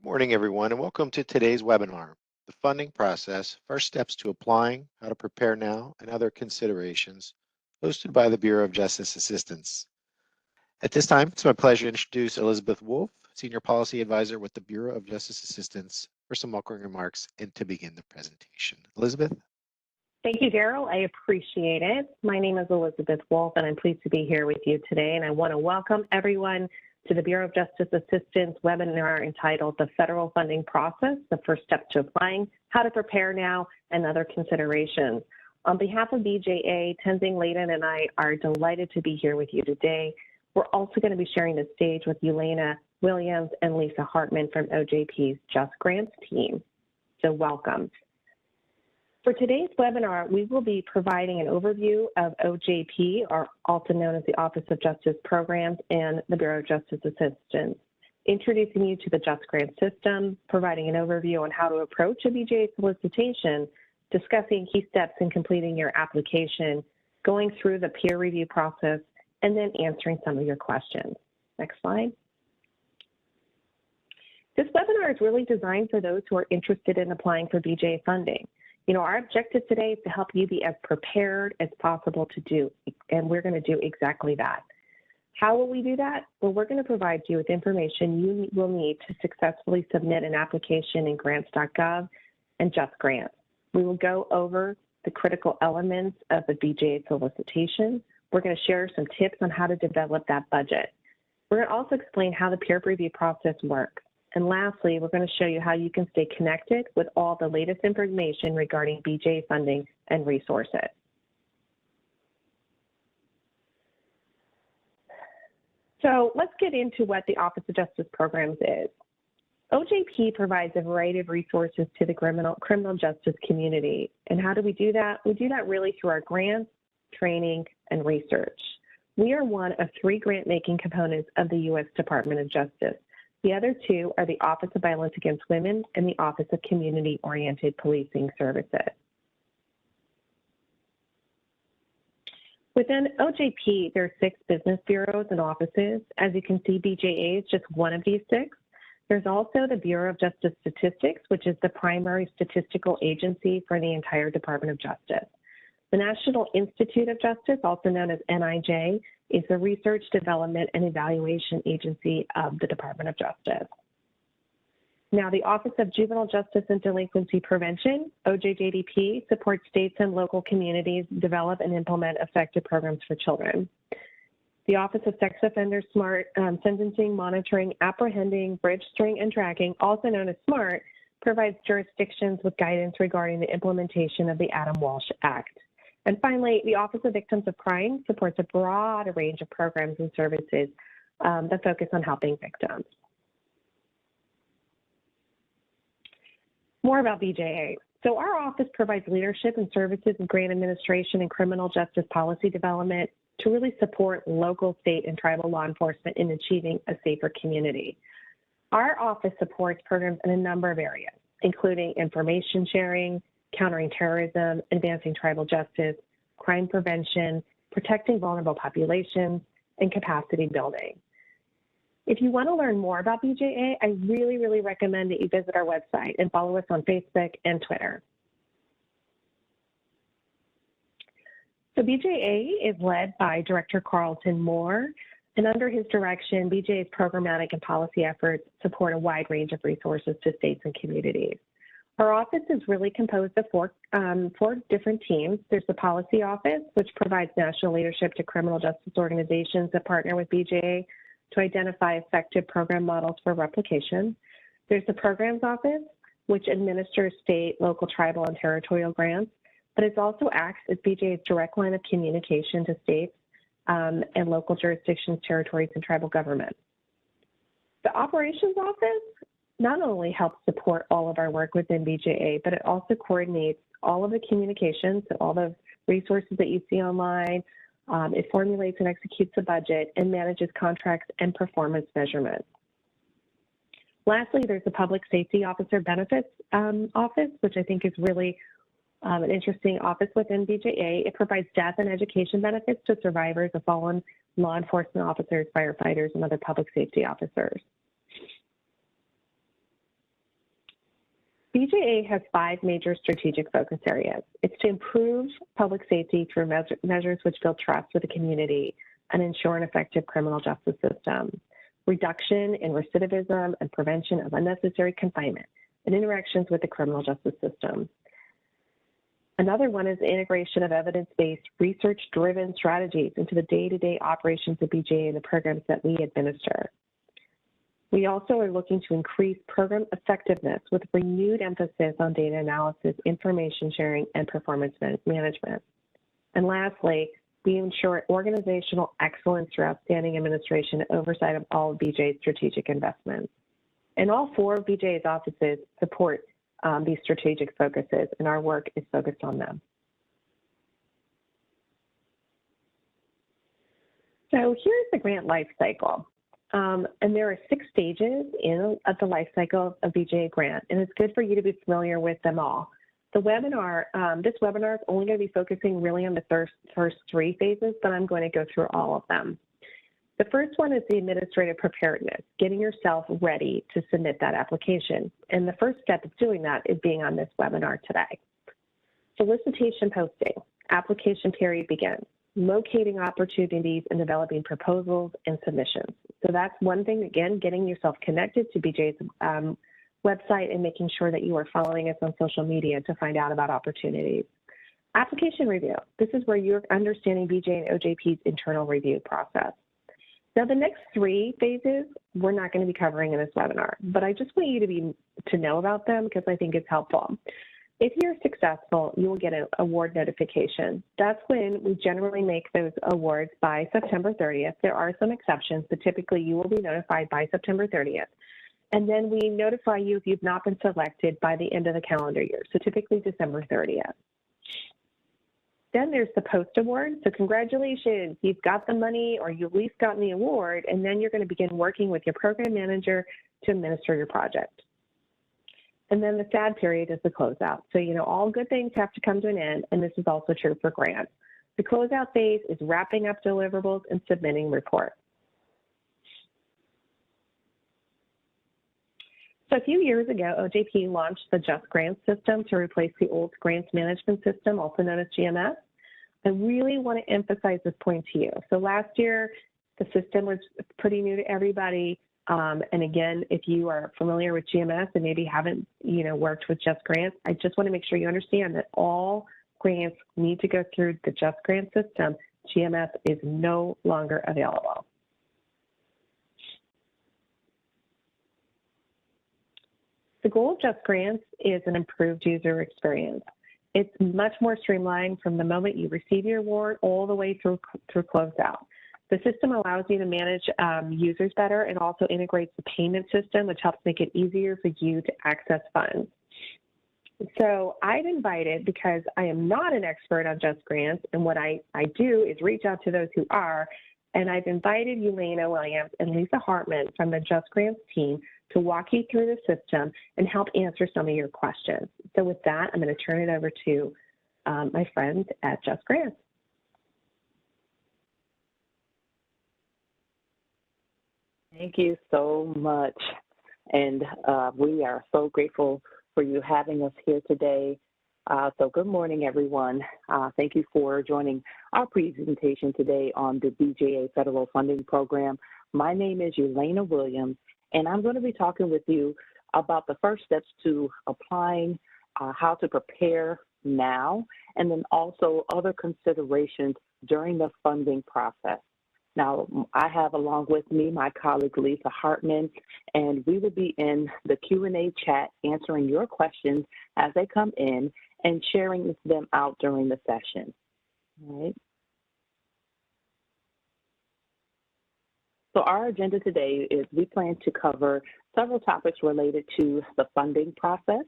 Morning, everyone, and welcome to today's webinar, The Funding Process, First Steps to Applying, How to Prepare Now, and Other Considerations, hosted by the Bureau of Justice Assistance. At this time, it's my pleasure to introduce Elizabeth Wolf, Senior Policy Advisor with the Bureau of Justice Assistance, for some welcoming remarks and to begin the presentation. Elizabeth? Thank you, Daryl. I appreciate it. My name is Elizabeth Wolf, and I'm pleased to be here with you today, and I want to welcome everyone to the Bureau of Justice Assistance webinar entitled The Federal Funding Process, the First Step to Applying, How to Prepare Now, and Other Considerations. On behalf of BJA, Tenzing Layden and I are delighted to be here with you today. We're also going to be sharing the stage with Elena Williams and Lisa Hartman from OJP's JustGrants team. So welcome. For today's webinar, we will be providing an overview of OJP, or also known as the Office of Justice Programs, and the Bureau of Justice Assistance, introducing you to the JustGrants system, providing an overview on how to approach a BJA solicitation, discussing key steps in completing your application, going through the peer review process, and then answering some of your questions. Next slide. This webinar is really designed for those who are interested in applying for BJA funding. You know, our objective today is to help you be as prepared as possible to do, and we're going to do exactly that. How will we do that? Well, we're going to provide you with information you will need to successfully submit an application in Grants.gov and JustGrants. We will go over the critical elements of the BJA solicitation. We're going to share some tips on how to develop that budget. We're going to also explain how the peer review process works. And lastly, we're going to show you how you can stay connected with all the latest information regarding BJA funding and resources. So let's get into what the Office of Justice Programs is. OJP provides a variety of resources to the criminal justice community. And how do we do that? We do that really through our grants, training, and research. We are one of 3 grant-making components of the U.S. Department of Justice. The other 2 are the Office of Violence Against Women and the Office of Community-Oriented Policing Services. Within OJP, there are 6 business bureaus and offices. As you can see, BJA is just one of these 6. There's also the Bureau of Justice Statistics, which is the primary statistical agency for the entire Department of Justice. The National Institute of Justice, also known as NIJ, is the research, development, and evaluation agency of the Department of Justice. Now, the Office of Juvenile Justice and Delinquency Prevention, OJJDP, supports states and local communities develop and implement effective programs for children. The Office of Sex Offender Smart Sentencing, Monitoring, Apprehending, Registering, and Tracking, also known as SMART, provides jurisdictions with guidance regarding the implementation of the Adam Walsh Act. And finally, the Office of Victims of Crime supports a broad range of programs and services that focus on helping victims. More about BJA. So our office provides leadership and services in grant administration and criminal justice policy development to really support local, state, and tribal law enforcement in achieving a safer community. Our office supports programs in a number of areas, including information sharing, countering terrorism, advancing tribal justice, crime prevention, protecting vulnerable populations, and capacity building. If you want to learn more about BJA, I really recommend that you visit our website and follow us on Facebook and Twitter. So BJA is led by Director Carlton Moore, and under his direction, BJA's programmatic and policy efforts support a wide range of resources to states and communities. Our office is really composed of four different teams. There's the Policy Office, which provides national leadership to criminal justice organizations that partner with BJA to identify effective program models for replication. There's the Programs Office, which administers state, local, tribal, and territorial grants, but it also acts as BJA's direct line of communication to states and local jurisdictions, territories, and tribal governments. The Operations Office not only helps support all of our work within BJA, but it also coordinates all of the communications, so all the resources that you see online. It formulates and executes the budget and manages contracts and performance measurements. Lastly, there's the Public Safety Officer Benefits Office, which I think is really an interesting office within BJA. It provides death and education benefits to survivors of fallen law enforcement officers, firefighters, and other public safety officers. BJA has 5 major strategic focus areas. It's to improve public safety through measures which build trust with the community and ensure an effective criminal justice system, reduction in recidivism and prevention of unnecessary confinement and interactions with the criminal justice system. Another one is the integration of evidence-based, research-driven strategies into the day-to-day operations of BJA and the programs that we administer. We also are looking to increase program effectiveness with renewed emphasis on data analysis, information sharing, and performance management. And lastly, we ensure organizational excellence through outstanding administration and oversight of all of BJA's strategic investments. And all 4 of BJA's offices support these strategic focuses, and our work is focused on them. So here's the grant life cycle. And there are 6 stages of the life cycle of BJA grant, and it's good for you to be familiar with them all. The webinar, this webinar is only going to be focusing really on the first 3 phases, but I'm going to go through all of them. The first one is the administrative preparedness, getting yourself ready to submit that application. And the first step of doing that is being on this webinar today. Solicitation posting, application period begins, locating opportunities and developing proposals and submissions. So that's one thing, again, getting yourself connected to BJA's website and making sure that you are following us on social media to find out about opportunities. Application review, this is where you're understanding BJA and OJP's internal review process. Now, the next 3 phases, we're not going to be covering in this webinar, but I just want you to know about them because I think it's helpful. If you're successful, you will get an award notification. That's when we generally make those awards by September 30th. There are some exceptions, but typically you will be notified by September 30th. And then we notify you if you've not been selected by the end of the calendar year, so typically December 30th. Then there's the post-award. So congratulations, you've got the money or you've at least gotten the award, and then you're going to begin working with your program manager to administer your project. And then the sad period is the closeout. So, you know, all good things have to come to an end, and this is also true for grants. The closeout phase is wrapping up deliverables and submitting reports. So a few years ago, OJP launched the JustGrants system to replace the old grants management system, also known as GMS. I really want to emphasize this point to you. So last year, the system was pretty new to everybody. And again, if you are familiar with GMS and maybe haven't, worked with JustGrants, I just want to make sure you understand that all grants need to go through the JustGrants system. GMS is no longer available. The goal of JustGrants is an improved user experience. It's much more streamlined from the moment you receive your award all the way through closeout. The system allows you to manage users better and also integrates the payment system, which helps make it easier for you to access funds. So I've invited, because I am not an expert on JustGrants, and what I do is reach out to those who are, and I've invited Elena Williams and Lisa Hartman from the JustGrants team to walk you through the system and help answer some of your questions. So with that, I'm going to turn it over to my friends at JustGrants. Thank you so much. And we are so grateful for you having us here today. So good morning, everyone. Thank you for joining our presentation today on the BJA Federal Funding Program. My name is Elena Williams, and I'm going to be talking with you about the first steps to applying, how to prepare now, and then also other considerations during the funding process. Now, I have along with me my colleague Lisa Hartman, and we will be in the Q&A chat answering your questions as they come in and sharing them out during the session. All right. So our agenda today is we plan to cover several topics related to the funding process.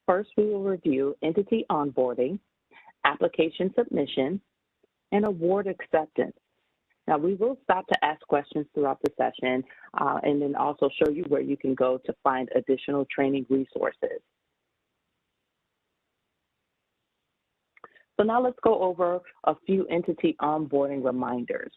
First, we will review entity onboarding, application submission, and award acceptance. Now, we will stop to ask questions throughout the session and then also show you where you can go to find additional training resources. So now let's go over a few entity onboarding reminders.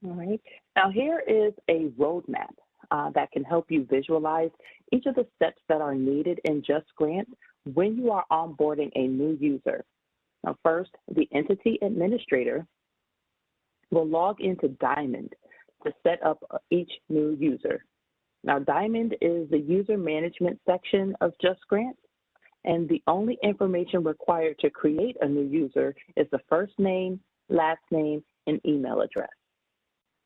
All right. Now, here is a roadmap that can help you visualize each of the steps that are needed in JustGrants when you are onboarding a new user. Now, first, the entity administrator will log into Diamond to set up each new user. Now, Diamond is the user management section of JustGrants, and the only information required to create a new user is the first name, last name, and email address.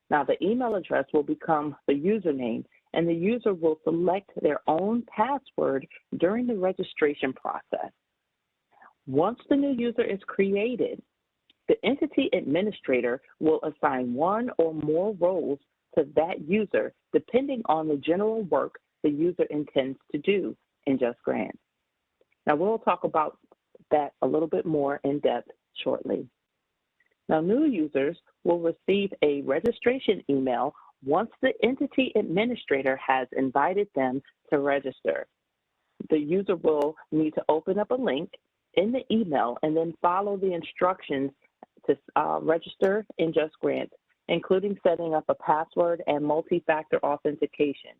Now, the email address will become the username, and the user will select their own password during the registration process. Once the new user is created, the entity administrator will assign one or more roles to that user, depending on the general work the user intends to do in JustGrants. Now, we'll talk about that a little bit more in depth shortly. Now, new users will receive a registration email once the entity administrator has invited them to register. The user will need to open up a link in the email and then follow the instructions to register in JustGrants, including setting up a password and multi-factor authentication.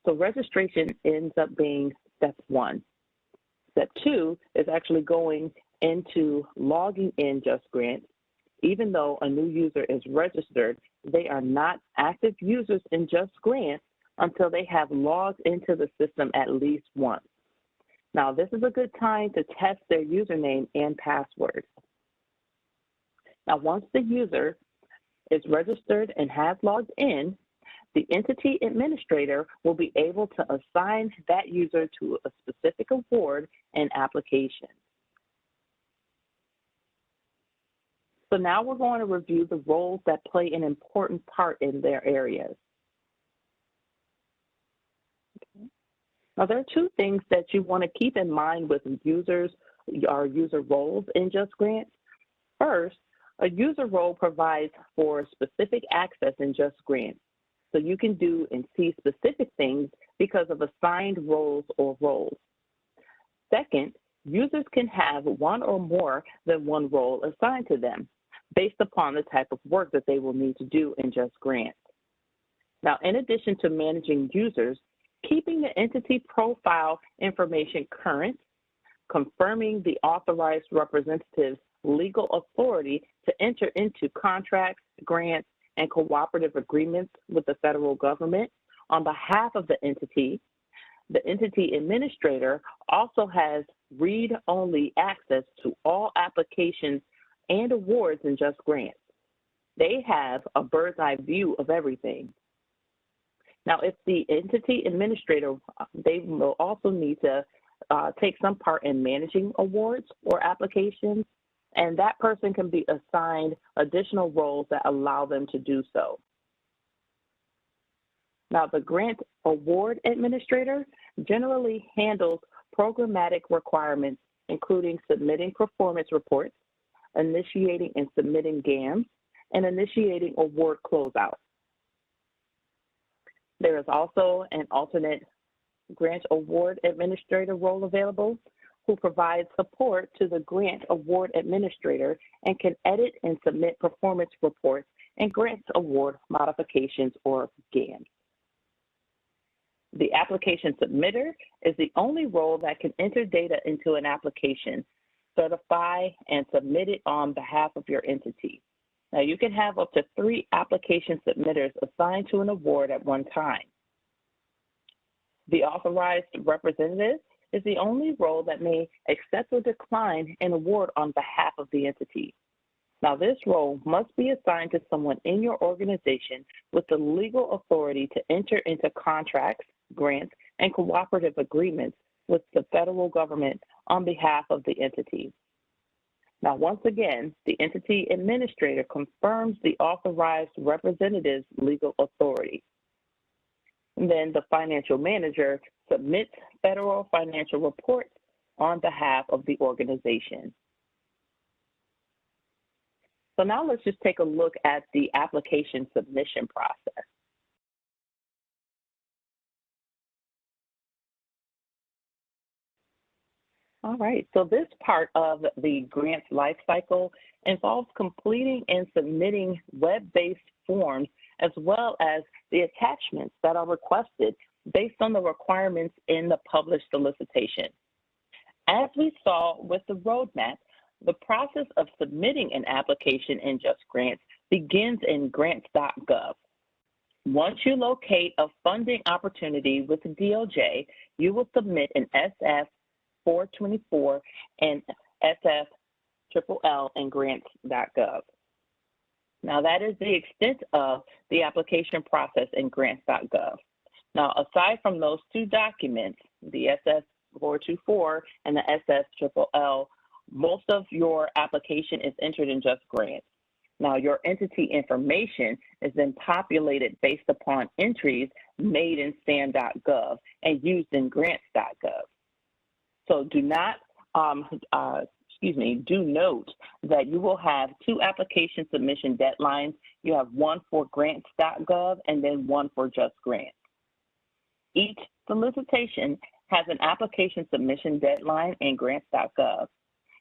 So registration ends up being step one. Step two is actually going into logging in JustGrants. Even though a new user is registered, they are not active users in JustGrants until they have logged into the system at least once. Now, this is a good time to test their username and password. Now, once the user is registered and has logged in, the entity administrator will be able to assign that user to a specific award and application. So now we're going to review the roles that play an important part in their areas. Okay. Now, there are two things that you want to keep in mind with users or user roles in JustGrants. First, a user role provides for specific access in JustGrants, so you can do and see specific things because of assigned roles or roles. Second, users can have one or more than one role assigned to them based upon the type of work that they will need to do in JustGrants. Now, in addition to managing users, keeping the entity profile information current, confirming the authorized representative's legal authority to enter into contracts, grants, and cooperative agreements with the federal government on behalf of the entity administrator also has read-only access to all applications and awards in JustGrants. They have a bird's eye view of everything. Now, if the entity administrator, they will also need to take some part in managing awards or applications, and that person can be assigned additional roles that allow them to do so. Now, the grant award administrator generally handles programmatic requirements, including submitting performance reports, initiating and submitting GAMs, and initiating award closeout. There is also an alternate grant award administrator role available who provides support to the grant award administrator and can edit and submit performance reports and grant award modifications or GAMs. The application submitter is the only role that can enter data into an application, certify, and submit it on behalf of your entity. Now, you can have up to 3 application submitters assigned to an award at one time. The authorized representative is the only role that may accept or decline an award on behalf of the entity. Now, this role must be assigned to someone in your organization with the legal authority to enter into contracts, grants, and cooperative agreements with the federal government on behalf of the entity. Now, once again, the entity administrator confirms the authorized representative's legal authority. And then the financial manager submits federal financial reports on behalf of the organization. So now let's just take a look at the application submission process. All right, so this part of the grants lifecycle involves completing and submitting web-based forms as well as the attachments that are requested based on the requirements in the published solicitation. As we saw with the roadmap, the process of submitting an application in JustGrants begins in Grants.gov. Once you locate a funding opportunity with the DOJ, you will submit an SF-424 and SF-LL in Grants.gov. Now, that is the extent of the application process in Grants.gov. Now, aside from those two documents, the SF-424 and the SF-LL, most of your application is entered in JustGrants. Now, your entity information is then populated based upon entries made in SAM.gov and used in Grants.gov. So do not, do note that you will have two application submission deadlines. You have one for Grants.gov and then one for JustGrants. Each solicitation has an application submission deadline in Grants.gov.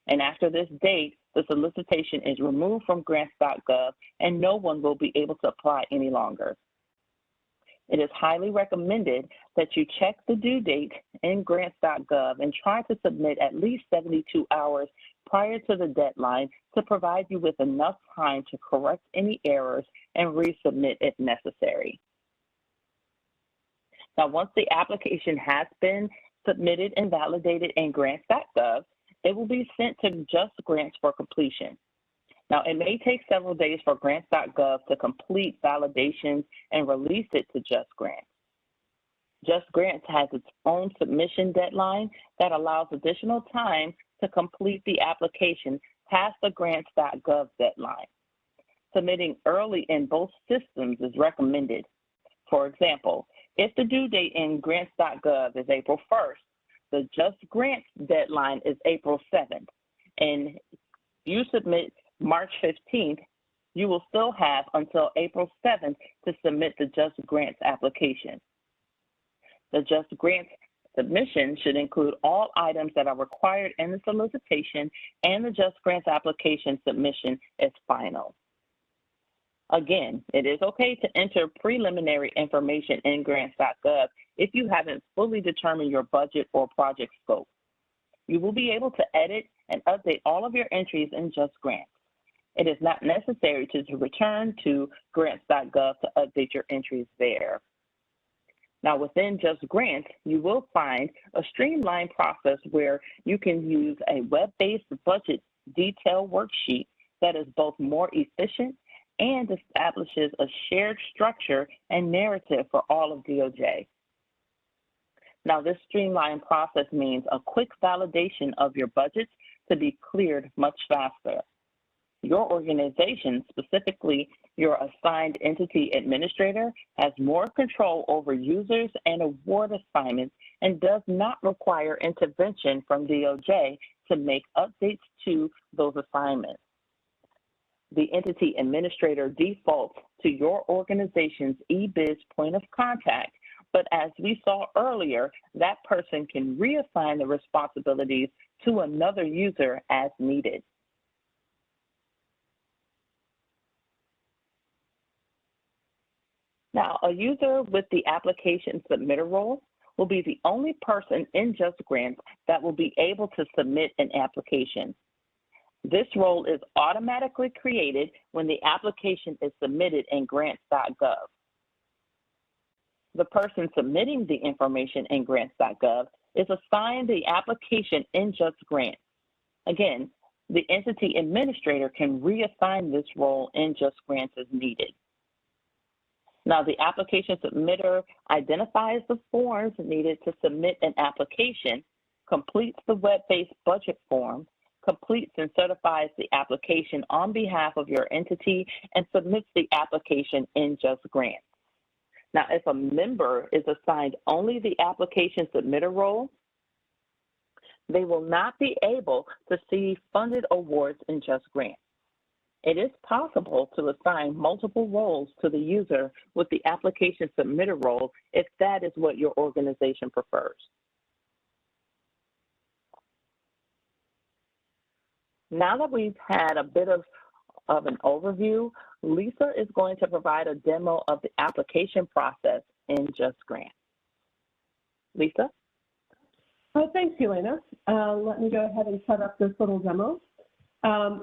And after this date, the solicitation is removed from Grants.gov and no one will be able to apply any longer. It is highly recommended that you check the due date in Grants.gov and try to submit at least 72 hours prior to the deadline to provide you with enough time to correct any errors and resubmit if necessary. Now, once the application has been submitted and validated in Grants.gov, it will be sent to JustGrants for completion. Now, it may take several days for Grants.gov to complete validations and release it to JustGrants. JustGrants has its own submission deadline that allows additional time to complete the application past the Grants.gov deadline. Submitting early in both systems is recommended. For example, if the due date in Grants.gov is April 1st, the JustGrants deadline is April 7th, and you submit March 15th, you will still have until April 7th to submit the JustGrants application. The JustGrants submission should include all items that are required in the solicitation, and the JustGrants application submission is final. Again, it is okay to enter preliminary information in Grants.gov if you haven't fully determined your budget or project scope. You will be able to edit and update all of your entries in JustGrants. It is not necessary to return to Grants.gov to update your entries there. Now, within JustGrants, you will find a streamlined process where you can use a web-based budget detail worksheet that is both more efficient and establishes a shared structure and narrative for all of DOJ. Now, this streamlined process means a quick validation of your budgets to be cleared much faster. Your organization, specifically your assigned entity administrator, has more control over users and award assignments and does not require intervention from DOJ to make updates to those assignments. The entity administrator defaults to your organization's eBiz point of contact, but as we saw earlier, that person can reassign the responsibilities to another user as needed. Now, a user with the application submitter role will be the only person in JustGrants that will be able to submit an application. This role is automatically created when the application is submitted in Grants.gov. The person submitting the information in Grants.gov is assigned the application in JustGrants. Again, the entity administrator can reassign this role in JustGrants as needed. Now, the application submitter identifies the forms needed to submit an application, completes the web-based budget form, completes and certifies the application on behalf of your entity, and submits the application in JustGrants. Now, if a member is assigned only the application submitter role, they will not be able to see funded awards in JustGrants. It is possible to assign multiple roles to the user with the application submitter role if that is what your organization prefers. Now that we've had a bit of an overview, Lisa is going to provide a demo of the application process in JustGrants. Lisa? Oh, thanks, Elena. Let me go ahead and set up this little demo.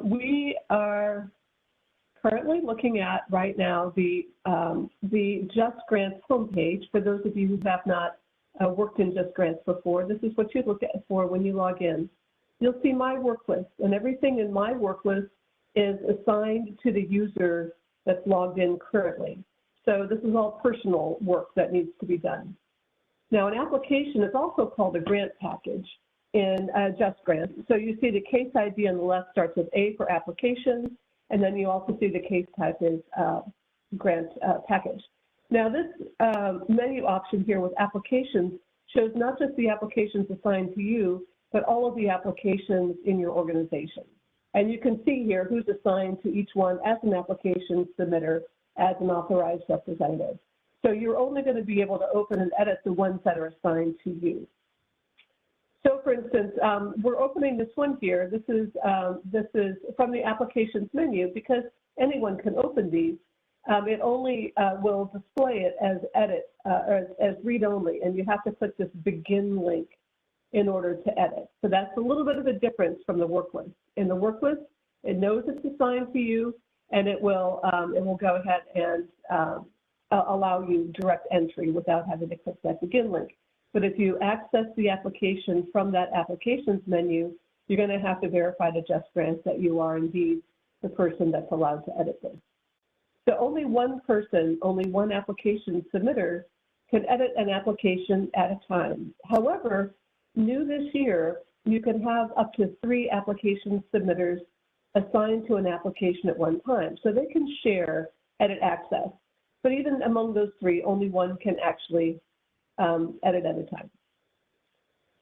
We are currently looking at right now the JustGrants homepage. For those of you who have not worked in JustGrants before, this is what you look at for when you log in. You'll see my work list, and everything in my work list is assigned to the user that's logged in currently. So this is all personal work that needs to be done. Now, an application is also called a grant package in JustGrants. So you see the case ID on the left starts with A for application, and then you also see the case type is grant package. Now, this menu option here with applications shows not just the applications assigned to you, but all of the applications in your organization. And you can see here who's assigned to each one as an application submitter, as an authorized representative. So you're only going to be able to open and edit the ones that are assigned to you. So for instance, we're opening this one here. This is from the applications menu because anyone can open these. It only will display it as edit, or as read only, and you have to click this begin link in order to edit. So that's a little bit of a difference from the work list. In the work list, it knows it's assigned to you, and it will go ahead and allow you direct entry without having to click that begin link. But if you access the application from that applications menu, you're going to have to verify to JustGrants that you are indeed the person that's allowed to edit this. So only one person, only one application submitter can edit an application at a time. However, new this year, you can have up to 3 application submitters assigned to an application at one time. So they can share edit access. But even among those 3, only one can actually edit at a time.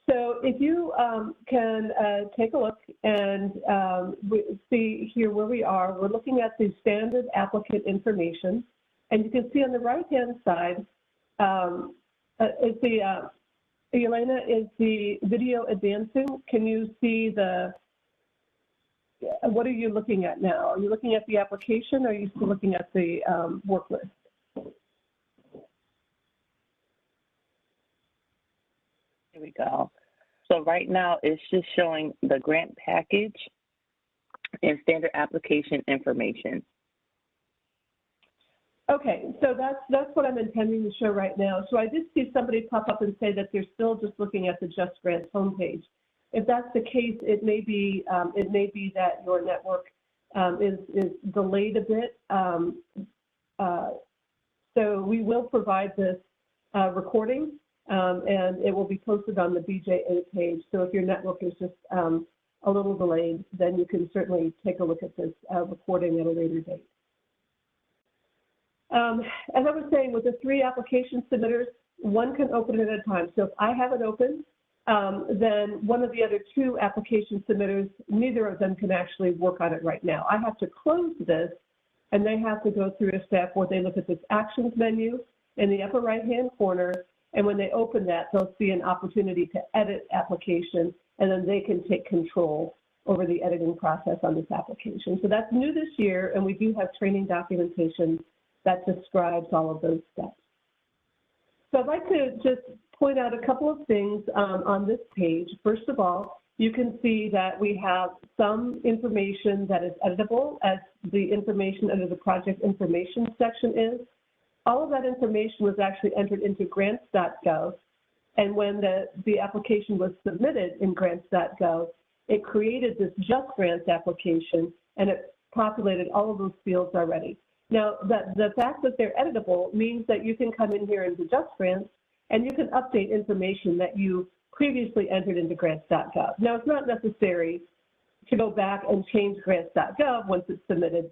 So if you can take a look and see here where we are, we're looking at the standard applicant information. And you can see on the right-hand side, Elena, is the video advancing? Can you see what are you looking at now? Are you looking at the application or are you still looking at the work list? Here we go. So right now it's just showing the grant package and standard application information. Okay, so that's what I'm intending to show right now. So I did see somebody pop up and say that they're still just looking at the JustGrants homepage. If that's the case, it may be that your network is delayed a bit. So we will provide this recording, and it will be posted on the BJA page. So if your network is just a little delayed, then you can certainly take a look at this recording at a later date. As I was saying, with the 3 application submitters, one can open it at a time. So if I have it open, then one of the other 2 application submitters, neither of them can actually work on it right now. I have to close this, and they have to go through a step where they look at this actions menu in the upper right-hand corner, and when they open that, they'll see an opportunity to edit application, and then they can take control over the editing process on this application. So that's new this year, and we do have training documentation that describes all of those steps. So I'd like to just point out a couple of things on this page. First of all, you can see that we have some information that is editable, as the information under the project information section is. All of that information was actually entered into Grants.gov, and when the application was submitted in Grants.gov, it created this JustGrants application, and it populated all of those fields already. Now, the fact that they're editable means that you can come in here into JustGrants and you can update information that you previously entered into Grants.gov. Now, it's not necessary to go back and change Grants.gov once it's submitted.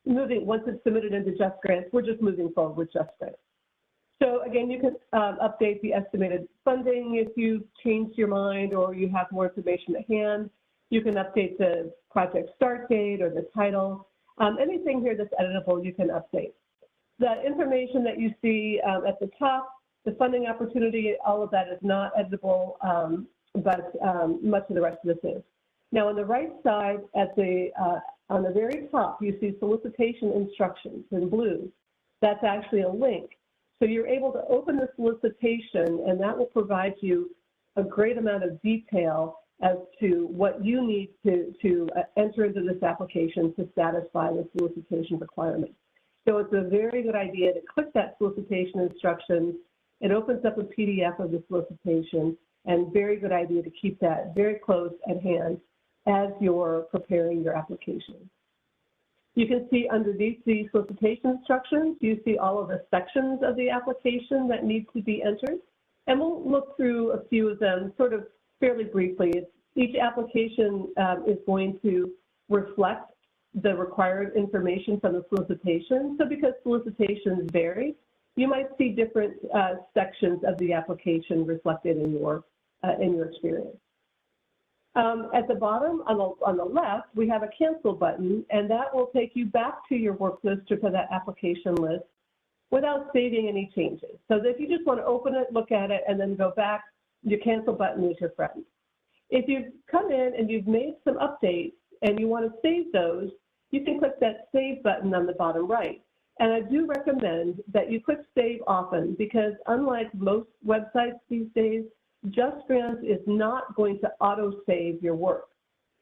Once it's submitted into JustGrants, we're just moving forward with JustGrants. So again, you can update the estimated funding if you changed your mind or you have more information at hand. You can update the project start date or the title. Anything here that's editable, you can update. The information that you see at the top, the funding opportunity, all of that is not editable, but much of the rest of this is. Now, on the right side, at the on the very top, you see solicitation instructions in blue. That's actually a link. So you're able to open the solicitation, and that will provide you a great amount of detail as to what you need to enter into this application to satisfy the solicitation requirements. So it's a very good idea to click that solicitation instructions. It opens up a PDF of the solicitation, and very good idea to keep that very close at hand as you're preparing your application. You can see underneath the solicitation instructions, you see all of the sections of the application that need to be entered. And we'll look through a few of them sort of fairly briefly. Each application is going to reflect the required information from the solicitation. So because solicitations vary, you might see different sections of the application reflected in your experience. At the bottom on the left, we have a cancel button, and that will take you back to your work list or to that application list without saving any changes. So if you just want to open it, look at it, and then go back, your cancel button is your friend. If you've come in and you've made some updates and you want to save those, you can click that save button on the bottom right. And I do recommend that you click save often, because unlike most websites these days, JustGrants is not going to auto-save your work.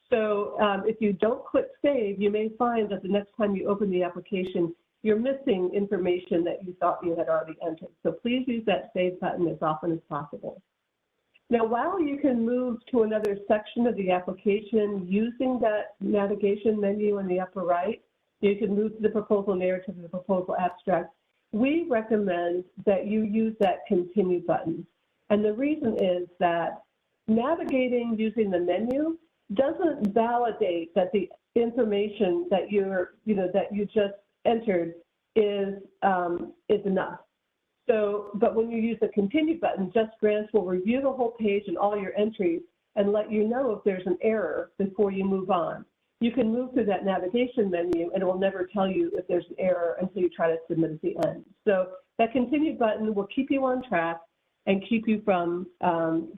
So if you don't click save, you may find that the next time you open the application, you're missing information that you thought you had already entered. So please use that save button as often as possible. Now, while you can move to another section of the application using that navigation menu in the upper right, you can move to the proposal narrative and the proposal abstract. We recommend that you use that continue button. And the reason is that navigating using the menu doesn't validate that the information that that you just entered is enough. So, but when you use the continue button, JustGrants will review the whole page and all your entries and let you know if there's an error before you move on. You can move through that navigation menu and it will never tell you if there's an error until you try to submit at the end. So that continue button will keep you on track and keep you from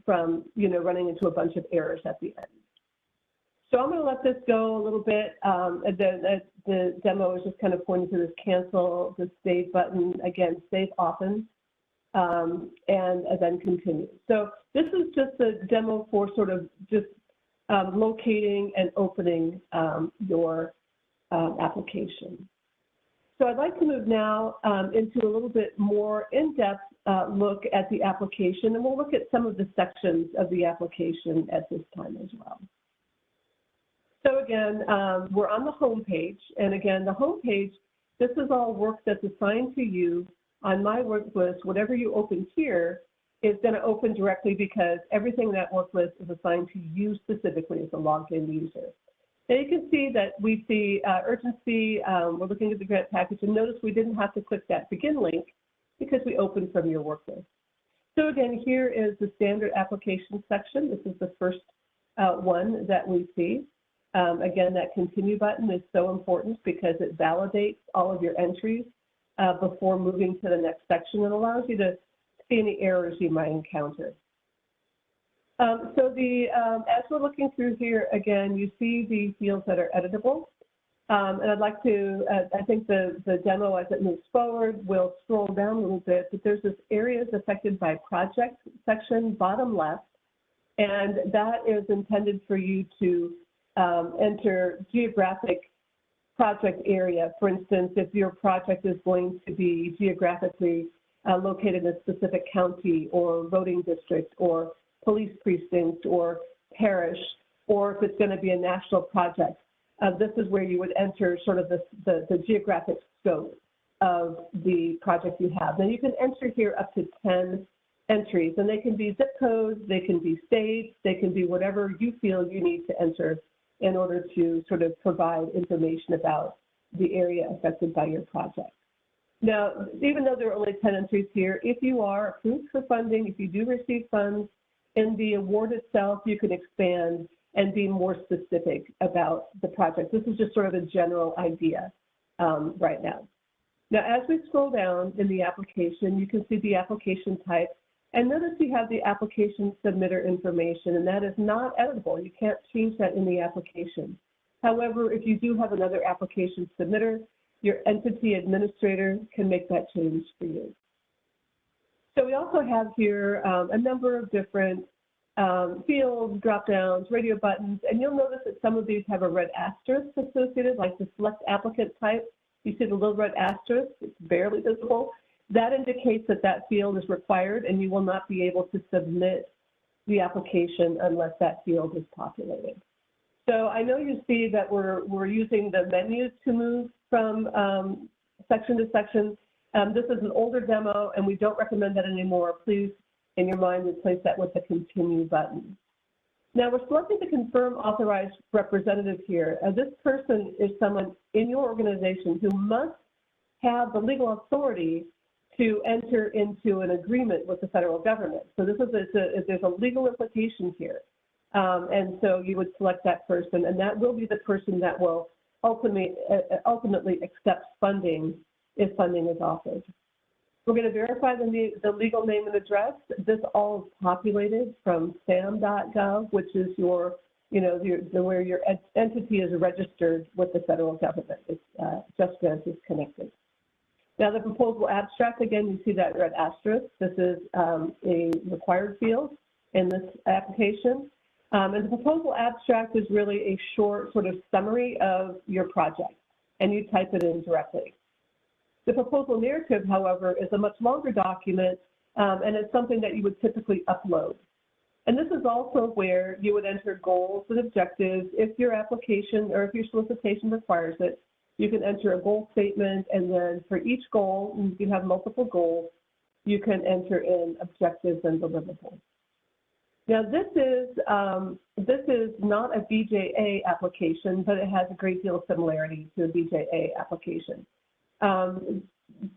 running into a bunch of errors at the end. So I'm going to let this go a little bit. The demo is just kind of pointing to this cancel, the save button. Again, save often, and then continue. So this is just a demo for sort of just locating and opening your application. So I'd like to move now into a little bit more in-depth look at the application, and we'll look at some of the sections of the application at this time as well. So again, we're on the home page, and again, the home page, this is all work that's assigned to you on my work list. Whatever you open here is going to open directly because everything in that work list is assigned to you specifically as a logged-in user. And you can see that we see urgency. We're looking at the grant package, and notice we didn't have to click that begin link because we opened from your work list. So again, here is the standard application section. This is the first one that we see. Again, that continue button is so important because it validates all of your entries before moving to the next section and allows you to see any errors you might encounter. So as we're looking through here, again, you see the fields that are editable. And I'd like to, I think the demo as it moves forward will scroll down a little bit, but there's this areas affected by project section, bottom left, and that is intended for you to enter geographic project area. For instance, if your project is going to be geographically located in a specific county or voting district or police precinct or parish, or if it's going to be a national project, this is where you would enter sort of the geographic scope of the project you have. Now you can enter here up to 10 entries, and they can be zip codes, they can be states, they can be whatever you feel you need to enter in order to sort of provide information about the area affected by your project. Now, even though there are only 10 entries here, if you are approved for funding, if you do receive funds, in the award itself, you can expand and be more specific about the project. This is just sort of a general idea right now. Now, as we scroll down in the application, you can see the application type. And notice you have the application submitter information, and that is not editable. You can't change that in the application. However, if you do have another application submitter, your entity administrator can make that change for you. So we also have here a number of different fields, drop-downs, radio buttons, and you'll notice that some of these have a red asterisk associated, like the select applicant type. You see the little red asterisk, it's barely visible. That indicates that that field is required and you will not be able to submit the application unless that field is populated. So I know you see that we're using the menus to move from section to section. This is an older demo and we don't recommend that anymore. Please, in your mind, replace that with the continue button. Now we're selecting the confirm authorized representative here. This person is someone in your organization who must have the legal authority to enter into an agreement with the federal government. So this is there's a legal implication here. And so you would select that person, and that will be the person that will ultimately accept funding if funding is offered. We're going to verify the legal name and address. This all is populated from sam.gov, which is where your entity is registered with the federal government. It's JustGrants is connected. Now the proposal abstract, again, you see that red asterisk. This is a required field in this application. And the proposal abstract is really a short sort of summary of your project, and you type it in directly. The proposal narrative, however, is a much longer document, and it's something that you would typically upload. And this is also where you would enter goals and objectives. If your application or if your solicitation requires it, you can enter a goal statement, and then for each goal, you can have multiple goals, you can enter in objectives and deliverables. Now this is not a BJA application, but it has a great deal of similarity to a BJA application.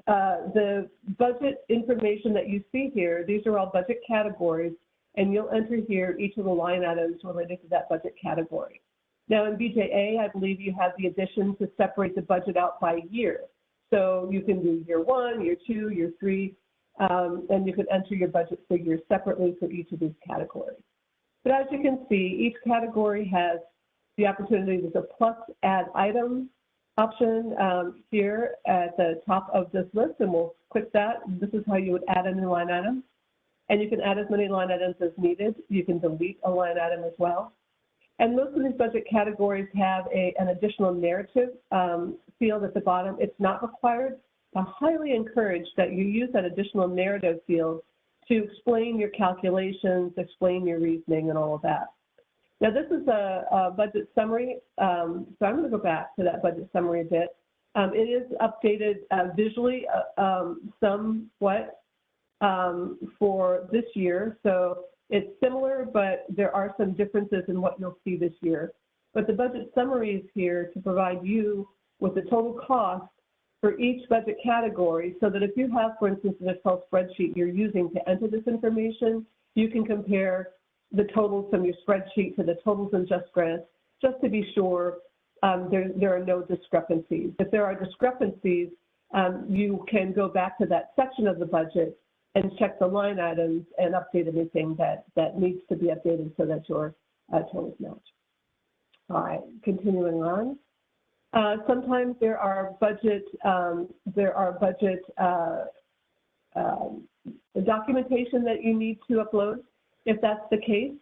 The budget information that you see here, these are all budget categories, and you'll enter here each of the line items related to that budget category. Now in BJA, I believe you have the addition to separate the budget out by year. So you can do year 1, year 2, year 3, and you can enter your budget figures separately for each of these categories. But as you can see, each category has the opportunity. There's a plus add item option here at the top of this list, and we'll click that. This is how you would add a new line item. And you can add as many line items as needed. You can delete a line item as well. And most of these budget categories have an additional narrative field at the bottom. It's not required. I highly encourage that you use that additional narrative field to explain your calculations, explain your reasoning, and all of that. Now, this is a budget summary, so I'm going to go back to that budget summary a bit. It is updated visually somewhat for this year, so it's similar, but there are some differences in what you'll see this year. But the budget summary is here to provide you with the total cost for each budget category, so that if you have, for instance, an Excel spreadsheet you're using to enter this information, you can compare the totals from your spreadsheet to the totals in JustGrants, just to be sure there are no discrepancies. If there are discrepancies, you can go back to that section of the budget and check the line items and update anything that needs to be updated so that your totals match. All right, continuing on. Sometimes there are budget documentation that you need to upload. If that's the case,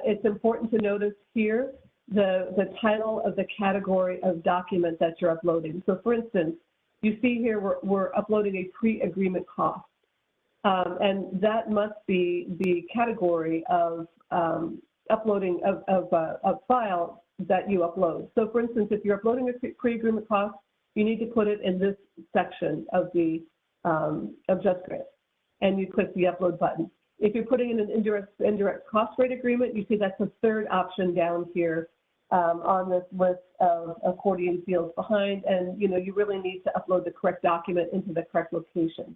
it's important to notice here the title of the category of document that you're uploading. So for instance, you see here we're uploading a pre-agreement cost. And that must be the category of uploading of file that you upload. So for instance, if you're uploading a pre-agreement cost, you need to put it in this section of the of JustGrants, and you click the upload button. If you're putting in an indirect cost rate agreement, you see that's the third option down here on this list of accordion fields behind, and you really need to upload the correct document into the correct location.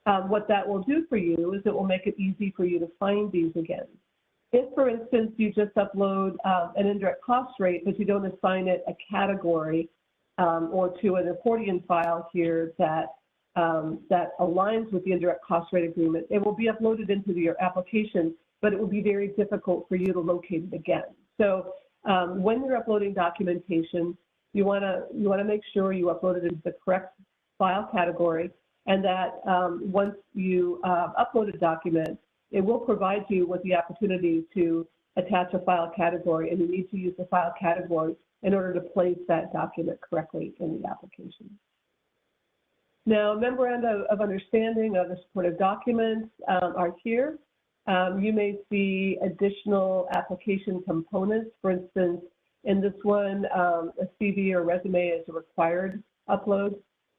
What that will do for you is it will make it easy for you to find these again. If, for instance, you just upload an indirect cost rate, but you don't assign it a category or to an accordion file here that aligns with the indirect cost rate agreement, it will be uploaded into your application, but it will be very difficult for you to locate it again. So when you're uploading documentation, you want to make sure you upload it into the correct file category, and that once you upload a document, it will provide you with the opportunity to attach a file category, and you need to use the file category in order to place that document correctly in the application. Now, memoranda of understanding of the supportive documents are here. You may see additional application components. For instance, in this one, a CV or resume is a required upload.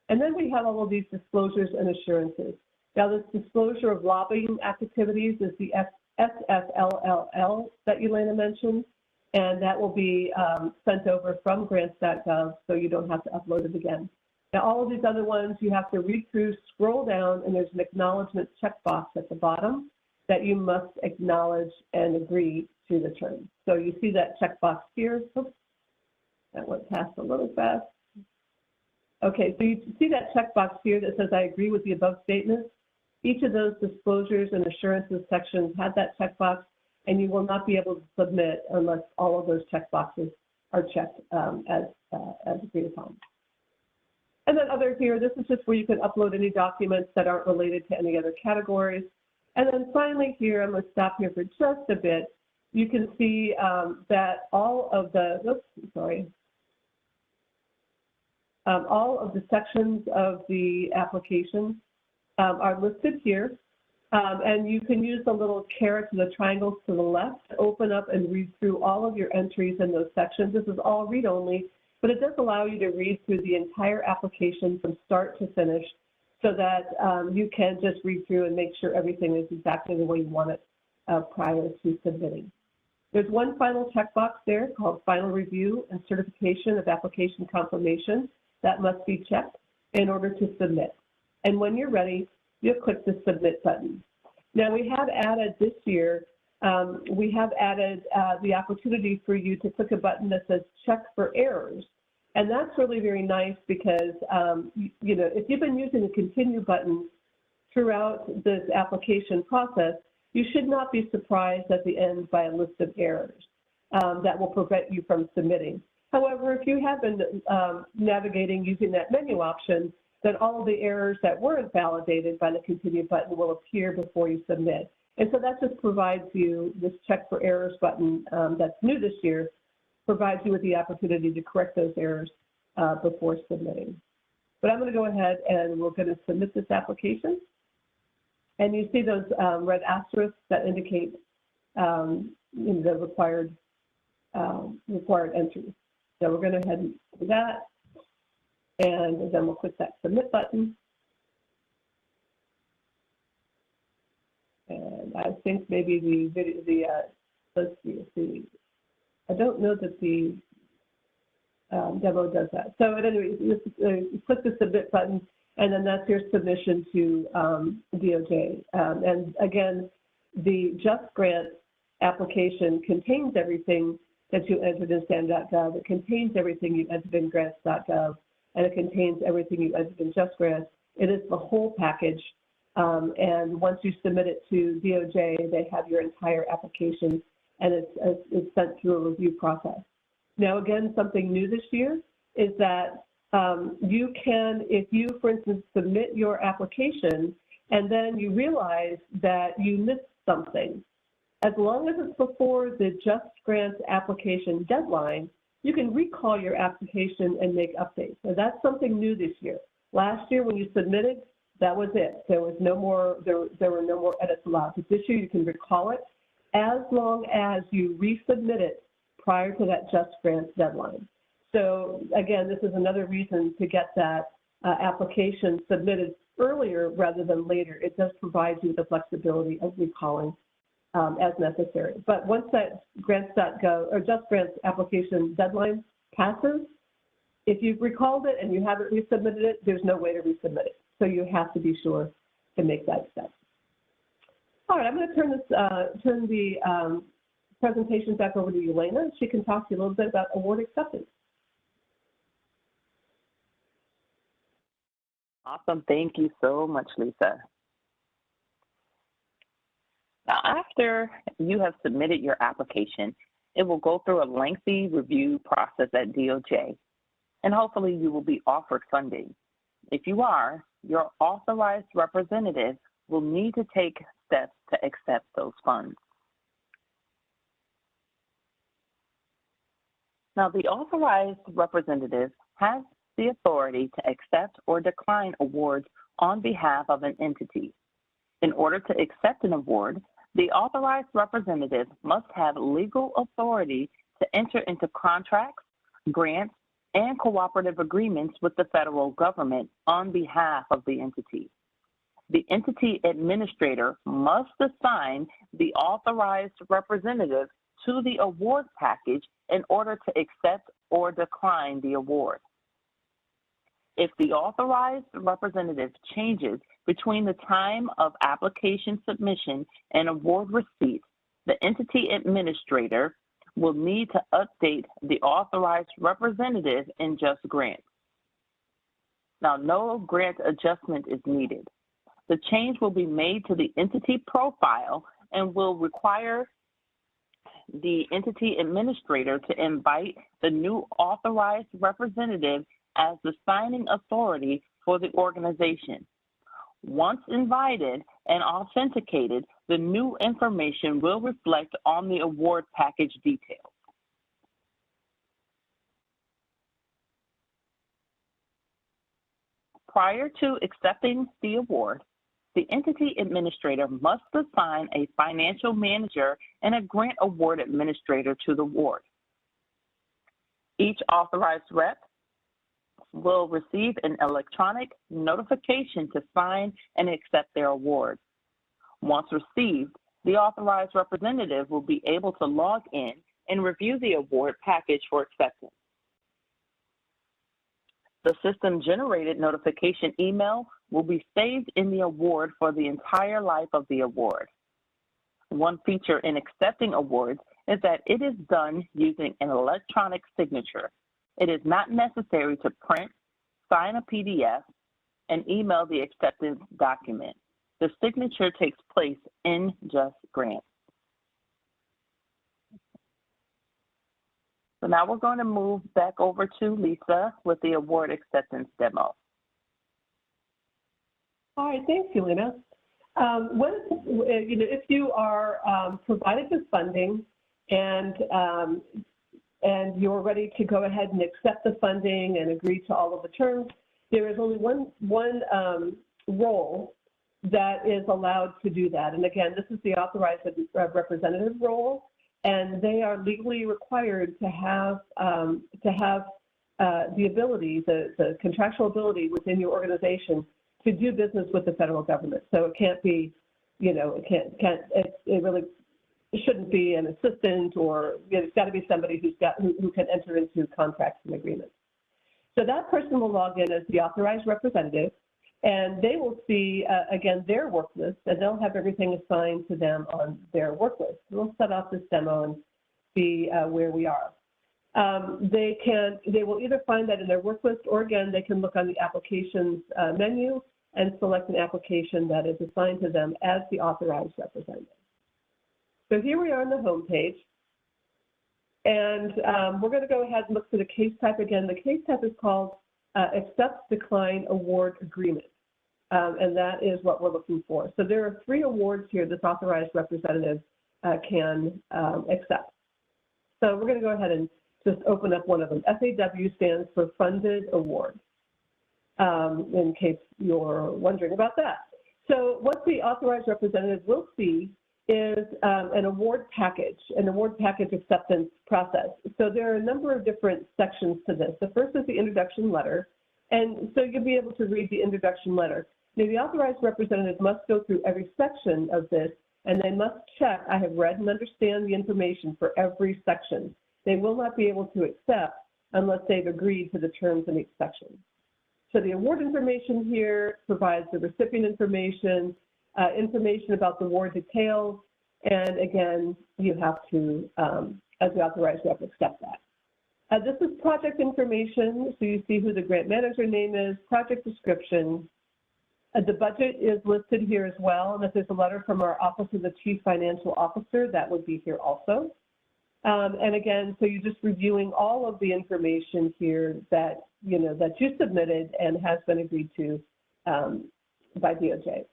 And then we have all of these disclosures and assurances. Now, this disclosure of lobbying activities is the SFLLL that Elena mentioned, and that will be sent over from Grants.gov, so you don't have to upload it again. Now, all of these other ones, you have to read through, scroll down, and there's an acknowledgement checkbox at the bottom that you must acknowledge and agree to the terms. So you see that checkbox here. Oops, that went past a little fast. Okay, so you see that checkbox here that says, I agree with the above statements. Each of those disclosures and assurances sections had that checkbox, and you will not be able to submit unless all of those checkboxes are checked as agreed upon. And then other here, this is just where you can upload any documents that aren't related to any other categories. And then finally here, I'm going to stop here for just a bit. You can see that all of the, all of the sections of the application are listed here. And you can use the little carrots and the triangles to the left to open up and read through all of your entries in those sections. This is all read-only, but it does allow you to read through the entire application from start to finish so that you can just read through and make sure everything is exactly the way you want it prior to submitting. There's one final checkbox there called Final Review and Certification of Application Confirmation. That must be checked in order to submit. And when you're ready, you'll click the Submit button. Now, we have added this year, we have added the opportunity for you to click a button that says Check for Errors. And that's really very nice because, you know, if you've been using the Continue button throughout this application process, you should not be surprised at the end by a list of errors that will prevent you from submitting. However, if you have been navigating using that menu option, then all of the errors that weren't validated by the Continue button will appear before you submit. And so that just provides you, this Check for Errors button that's new this year, provides you with the opportunity to correct those errors before submitting. But I'm going to go ahead and we're going to submit this application. And you see those red asterisks that indicate the required entries. So we're going to head and do that. And then we'll click that Submit button. And I think maybe the video, let's see, I don't know that the demo does that. So anyway, you click the Submit button, and then that's your submission to DOJ. And again, the JustGrants application contains everything that you entered in SAM.gov. It contains everything you entered in Grants.gov, and it contains everything you entered in JustGrants. It is the whole package. And once you submit it to DOJ, they have your entire application, and it's sent through a review process. Now, again, something new this year is that you can, if you, for instance, submit your application and then you realize that you missed something, as long as it's before the JustGrants application deadline, you can recall your application and make updates. So that's something new this year. Last year, when you submitted, that was it. There was no more. There were no more edits allowed. But this year, you can recall it as long as you resubmit it prior to that JustGrants deadline. So again, this is another reason to get that application submitted earlier rather than later. It does provide you the flexibility of recalling as necessary. But once that Grants.gov or JustGrants application deadline passes, if you've recalled it and you haven't resubmitted it, there's no way to resubmit it. So you have to be sure to make that step. All right, I'm going to turn the presentation back over to Elena. She can talk to you a little bit about award acceptance. Awesome. Thank you so much, Lisa. Now, after you have submitted your application, It will go through a lengthy review process at DOJ, and hopefully you will be offered funding. If you are, your authorized representative will need to take steps to accept those funds. Now, the authorized representative has the authority to accept or decline awards on behalf of an entity. In order to accept an award, the authorized representative must have legal authority to enter into contracts, grants, and cooperative agreements with the federal government on behalf of the entity. The entity administrator must assign the authorized representative to the award package in order to accept or decline the award. If the authorized representative changes between the time of application submission and award receipt, the entity administrator will need to update the authorized representative in JustGrants. Now, no grant adjustment is needed. The change will be made to the entity profile and will require the entity administrator to invite the new authorized representative as the signing authority for the organization. Once invited and authenticated, the new information will reflect on the award package details. Prior to accepting the award, the entity administrator must assign a financial manager and a grant award administrator to the award. Each authorized rep will receive an electronic notification to sign and accept their award. Once received, the authorized representative will be able to log in and review the award package for acceptance. The system-generated notification email will be saved in the award for the entire life of the award. One feature in accepting awards is that it is done using an electronic signature. It is not necessary to print, sign a PDF, and email the acceptance document. The signature takes place in JustGrants. So now we're going to move back over to Lisa with the award acceptance demo. All right, thanks, Yelena. If you are provided with funding and you're ready to go ahead and accept the funding and agree to all of the terms, there is only one role that is allowed to do that. And again, this is the authorized representative role, and they are legally required to have the ability, the contractual ability within your organization to do business with the federal government. So it can't be, it really shouldn't be an assistant, or it's got to be somebody who can enter into contracts and agreements. So that person will log in as the authorized representative, and they will see, again, their work list, and they'll have everything assigned to them on their work list. We'll set off this demo and see where we are. They will either find that in their work list, or again, they can look on the applications menu and select an application that is assigned to them as the authorized representative. So here we are on the home page, and we're going to go ahead and look for the case type again. The case type is called Accept Decline Award Agreement, and that is what we're looking for. So there are 3 awards here this authorized representative can accept. So we're going to go ahead and just open up one of them. FAW stands for Funded Award, in case you're wondering about that. So what the authorized representative will see is an award package acceptance process. So there are a number of different sections to this. The first is the introduction letter, and so you'll be able to read the introduction letter. Now, the authorized representative must go through every section of this, and they must check, I have read and understand the information for every section. They will not be able to accept unless they've agreed to the terms in each section. So the award information here provides the recipient information, information about the award details, and again, you have to, as the authorized rep, accept that. This is project information, so you see who the grant manager name is, project description. The budget is listed here as well, and if there's a letter from our Office of the Chief Financial Officer, that would be here also. And again, so you're just reviewing all of the information here that, that you submitted and has been agreed to by DOJ.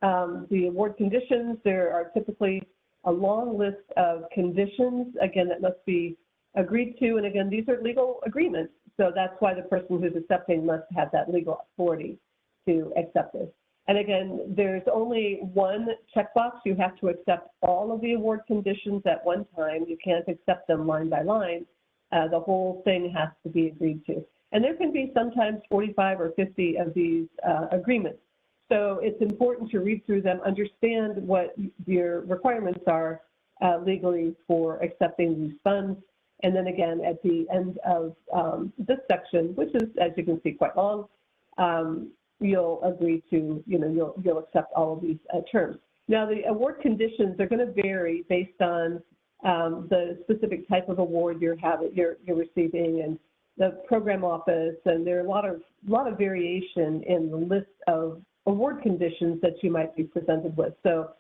The award conditions, there are typically a long list of conditions, again, that must be agreed to. And again, these are legal agreements. So that's why the person who's accepting must have that legal authority to accept this. And again, there's only one checkbox. You have to accept all of the award conditions at one time. You can't accept them line by line. The whole thing has to be agreed to. And there can be sometimes 45 or 50 of these agreements. So it's important to read through them, understand what your requirements are legally for accepting these funds. And then again, at the end of this section, which is, as you can see, quite long, you'll agree to, you'll accept all of these terms. Now, the award conditions are going to vary based on the specific type of award you're receiving and the program office, and there are a lot of variation in the list of award conditions that you might be presented with. So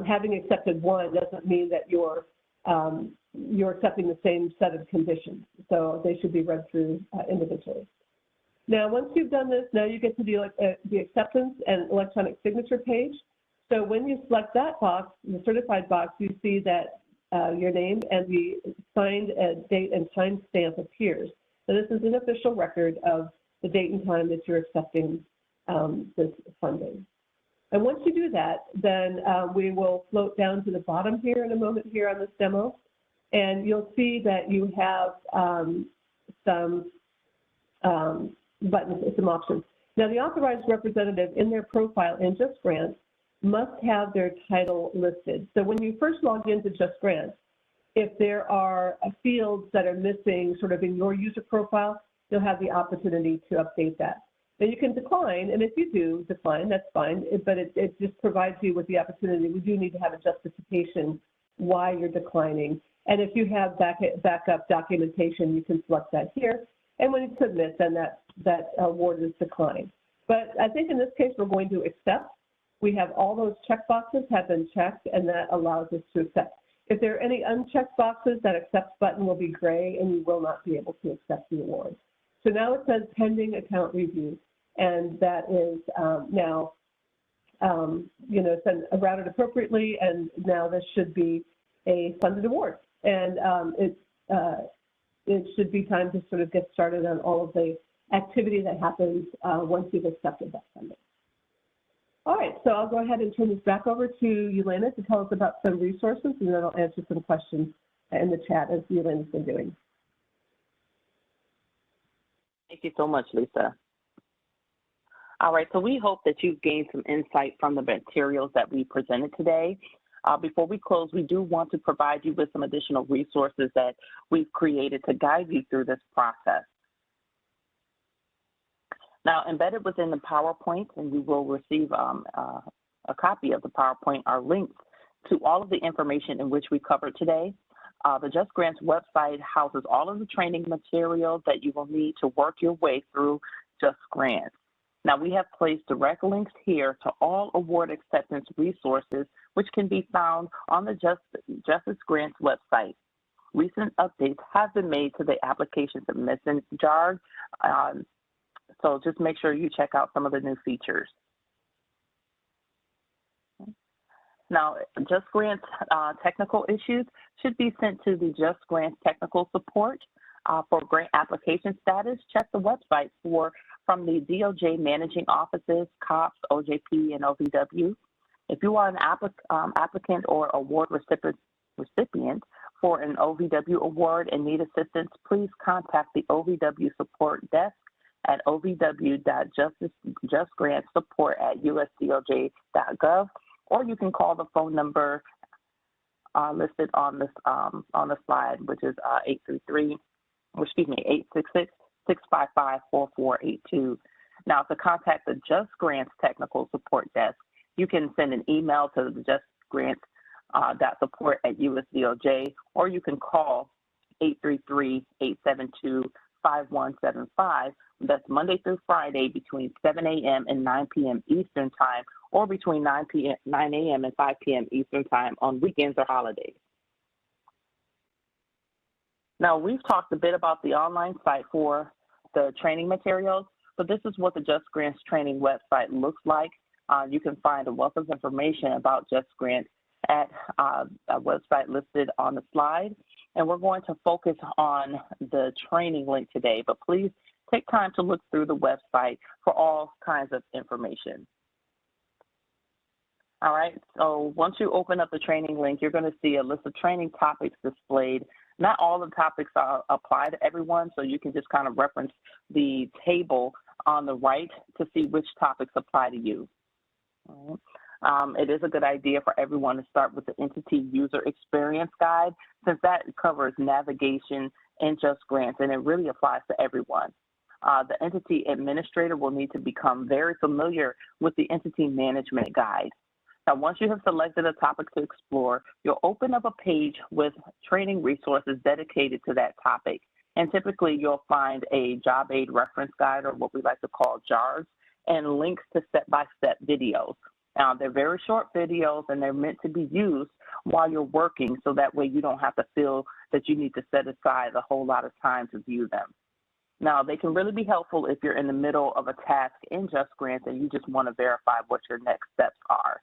having accepted one doesn't mean that you're accepting the same set of conditions. So they should be read through individually. Now, once you've done this, now you get to the acceptance and electronic signature page. So when you select that box, the certified box, you see that your name and the signed date and time stamp appears. So this is an official record of the date and time that you're accepting this funding. And once you do that, then we will float down to the bottom here in a moment here on this demo. And you'll see that you have some buttons, some options. Now, the authorized representative in their profile in JustGrants must have their title listed. So when you first log into JustGrants, if there are fields that are missing sort of in your user profile, you'll have the opportunity to update that. Now, you can decline, and if you do decline, that's fine, but it just provides you with the opportunity. We do need to have a justification why you're declining. And if you have backup documentation, you can select that here. And when you submit, then that award is declined. But I think in this case, we're going to accept. We have all those check boxes have been checked, and that allows us to accept. If there are any unchecked boxes, that accept button will be gray, and you will not be able to accept the award. So now it says pending account review, and that is now, it's been routed appropriately, and now this should be a funded award. And it should be time to sort of get started on all of the activity that happens once you've accepted that funding. All right, so I'll go ahead and turn this back over to Yelena to tell us about some resources, and then I'll answer some questions in the chat as Yelena's been doing. Thank you so much, Lisa. All right, so we hope that you've gained some insight from the materials that we presented today. Before we close, we do want to provide you with some additional resources that we've created to guide you through this process. Now, embedded within the PowerPoint, and you will receive a copy of the PowerPoint, are links to all of the information in which we covered today. The JustGrants website houses all of the training materials that you will need to work your way through JustGrants. Now, we have placed direct links here to all award acceptance resources, which can be found on the JustGrants website. Recent updates have been made to the application submission jar, so just make sure you check out some of the new features. Now, JustGrants technical issues should be sent to the JustGrants technical support. For grant application status, check the website from the DOJ managing offices, COPS, OJP, and OVW. If you are an applicant or award recipient for an OVW award and need assistance, please contact the OVW support desk at ovw.justgrantsupport@usdoj.gov, or you can call the phone number listed on the slide, which is 866-655-4482. Now, to contact the JustGrants technical support desk, you can send an email to the justgrants.support@usdoj, or you can call 833-872-5175. That's Monday through Friday between 7 a.m. and 9 p.m. Eastern Time, or between 9 a.m. and 5 p.m. Eastern Time on weekends or holidays. Now, we've talked a bit about the online site for the training materials, but this is what the JustGrants training website looks like. You can find a wealth of information about JustGrants at a website listed on the slide. And we're going to focus on the training link today, but please take time to look through the website for all kinds of information. All right, so once you open up the training link, you're going to see a list of training topics displayed. Not all the topics apply to everyone, so you can just kind of reference the table on the right to see which topics apply to you. All right. It is a good idea for everyone to start with the Entity User Experience Guide, since that covers navigation in JustGrants, and it really applies to everyone. The Entity Administrator will need to become very familiar with the Entity Management Guide. Now, once you have selected a topic to explore, you'll open up a page with training resources dedicated to that topic. And typically, you'll find a job aid reference guide, or what we like to call JARs, and links to step-by-step videos. Now, they're very short videos, and they're meant to be used while you're working, so that way you don't have to feel that you need to set aside a whole lot of time to view them. Now, they can really be helpful if you're in the middle of a task in JustGrants and you just want to verify what your next steps are.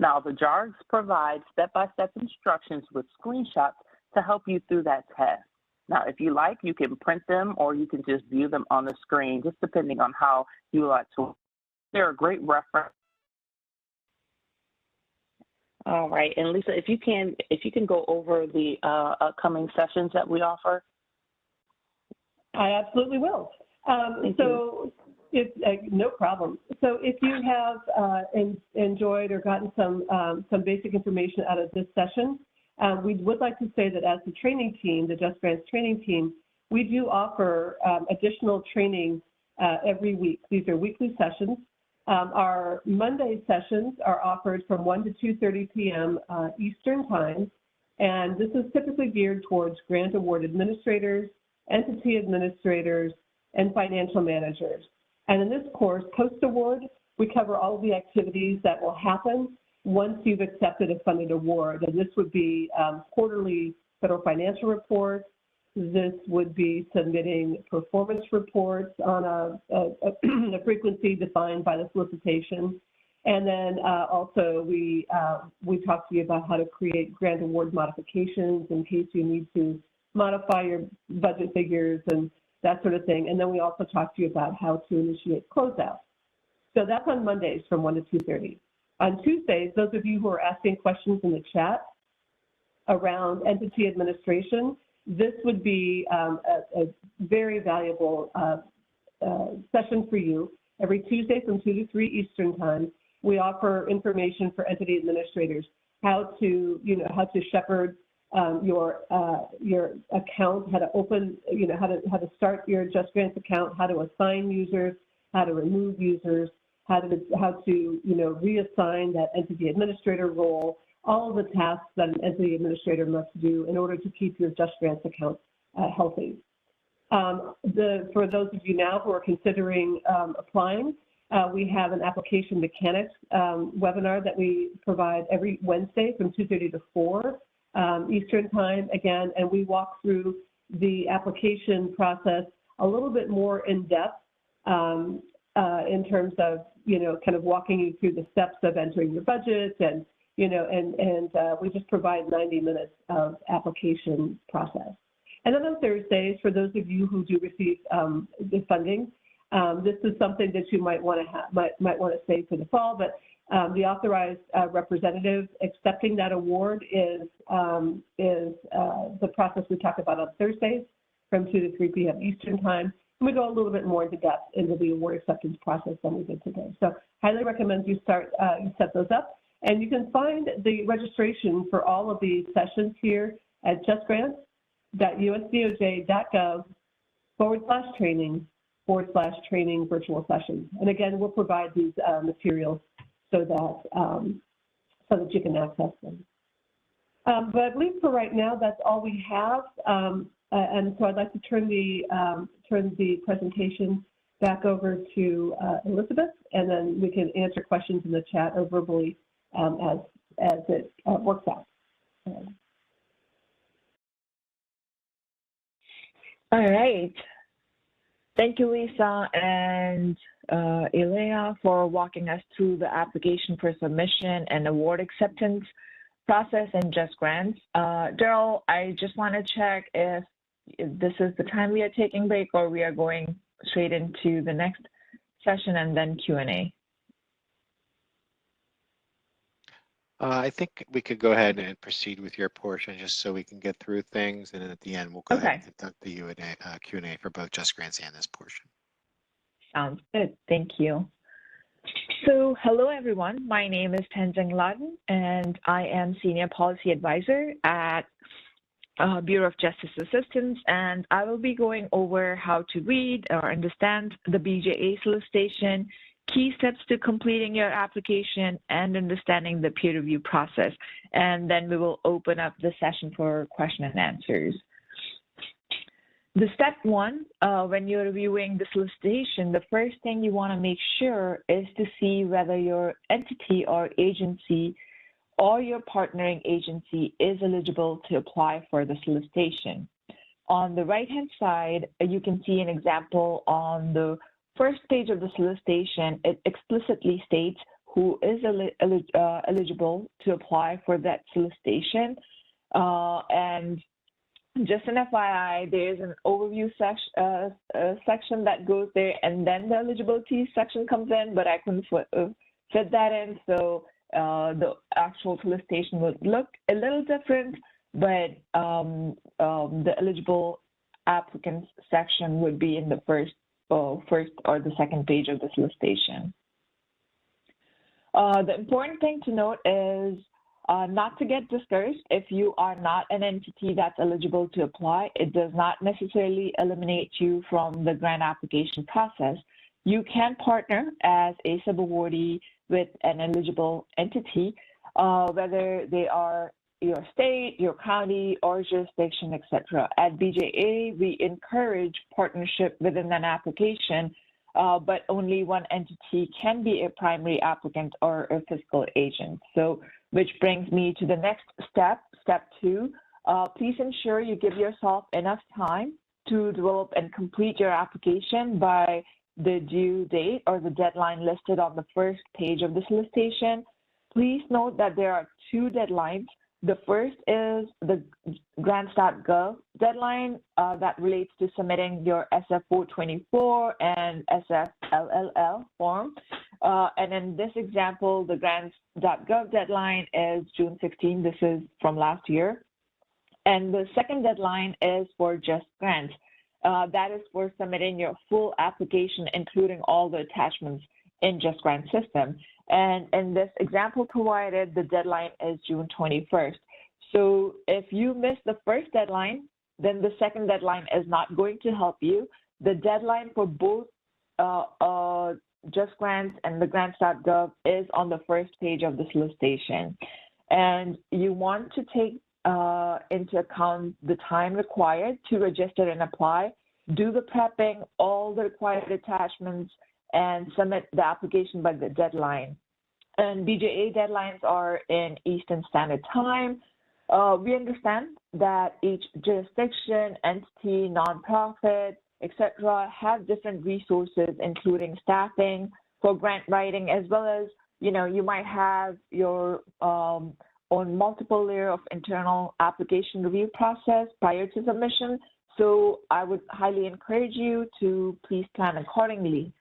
Now, the JARs provide step-by-step instructions with screenshots to help you through that task. Now, if you like, you can print them or you can just view them on the screen, just depending on how you like to. They're a great reference. All right, and Lisa, if you can go over the upcoming sessions that we offer. I absolutely will. No problem. So if you have enjoyed or gotten some basic information out of this session, we would like to say that as the training team, the JustGrants training team, we do offer additional training every week. These are weekly sessions. Our Monday sessions are offered from 1 to 2:30 p.m. Eastern Time, and this is typically geared towards grant award administrators, entity administrators, and financial managers. And in this course, post-award, we cover all of the activities that will happen once you've accepted a funded award. And this would be quarterly federal financial reports. This would be submitting performance reports on a frequency defined by the solicitation. And then also we talk to you about how to create grant award modifications in case you need to modify your budget figures and that sort of thing. And then we also talk to you about how to initiate closeouts. So that's on Mondays from 1 to 2:30. On Tuesdays, those of you who are asking questions in the chat around entity administration, this would be a very valuable session for you. Every Tuesday from 2 to 3 Eastern Time, we offer information for entity administrators, how to shepherd your account, how to open, how to start your JustGrants account, how to assign users, how to remove users, how to reassign that entity administrator role, all of the tasks that an entity administrator must do in order to keep your JustGrants account healthy. For those of you now who are considering applying, we have an application mechanics webinar that we provide every Wednesday from 2:30 to 4 Eastern Time again, and we walk through the application process a little bit more in depth in terms of, kind of walking you through the steps of entering your budget and, we just provide 90 minutes of application process. And then on Thursdays, for those of you who do receive the funding, this is something that you might want to save for the fall, but the authorized representative accepting that award is the process we talk about on Thursdays from 2 to 3 p.m. Eastern Time. And we go a little bit more into depth into the award acceptance process than we did today. So highly recommend you set those up. And you can find the registration for all of these sessions here at justgrants.usdoj.gov/training/training virtual sessions. And again, we'll provide these materials so that you can access them. But I believe for right now, that's all we have. And so I'd like to turn the presentation back over to Elizabeth, and then we can answer questions in the chat or verbally as it works out. All right. Thank you, Lisa and Elena, for walking us through the application for submission and award acceptance process in JustGrants. Daryl, I just want to check if this is the time we are taking break or we are going straight into the next session and then Q&A. I think we could go ahead and proceed with your portion just so we can get through things. And then at the end, we'll go ahead and conduct the Q&A for both JustGrants and this portion. Sounds good. Thank you. So hello, everyone. My name is Tenzing Laden, and I am Senior Policy Advisor at Bureau of Justice Assistance, and I will be going over how to read or understand the BJA solicitation, key steps to completing your application, and understanding the peer review process. And then we will open up the session for question and answers. The step one, when you're reviewing the solicitation, the first thing you want to make sure is to see whether your entity or agency or your partnering agency is eligible to apply for the solicitation. On the right-hand side, you can see an example on the first page of the solicitation. It explicitly states who is eligible to apply for that solicitation. And just an FYI, there is an overview section that goes there, and then the eligibility section comes in, but I couldn't fit that in, so the actual solicitation would look a little different, but the eligible applicants section would be in the first or the second page of the solicitation. The important thing to note is not to get discouraged if you are not an entity that's eligible to apply. It does not necessarily eliminate you from the grant application process. You can partner as a sub-awardee with an eligible entity, whether they are your state, your county, or jurisdiction, etc. At BJA, we encourage partnership within an application, but only one entity can be a primary applicant or a fiscal agent. So, which brings me to the next step, step two. Please ensure you give yourself enough time to develop and complete your application by the due date or the deadline listed on the first page of the solicitation. Please note that there are two deadlines. The first is the Grants.gov deadline that relates to submitting your SF-424 and SF-LLL form. And in this example, the Grants.gov deadline is June 16. This is from last year. And the second deadline is for JustGrants. That is for submitting your full application, including all the attachments in JustGrants system. And in this example provided, the deadline is June 21st. So if you miss the first deadline, then the second deadline is not going to help you. The deadline for both JustGrants and the Grants.gov is on the first page of the solicitation. And you want to take into account the time required to register and apply, do the prepping, all the required attachments, and submit the application by the deadline. And BJA deadlines are in Eastern Standard Time. We understand that each jurisdiction, entity, nonprofit, etc., have different resources, including staffing for grant writing, as well as, you know, you might have your own multiple layer of internal application review process prior to submission. So I would highly encourage you to please plan accordingly.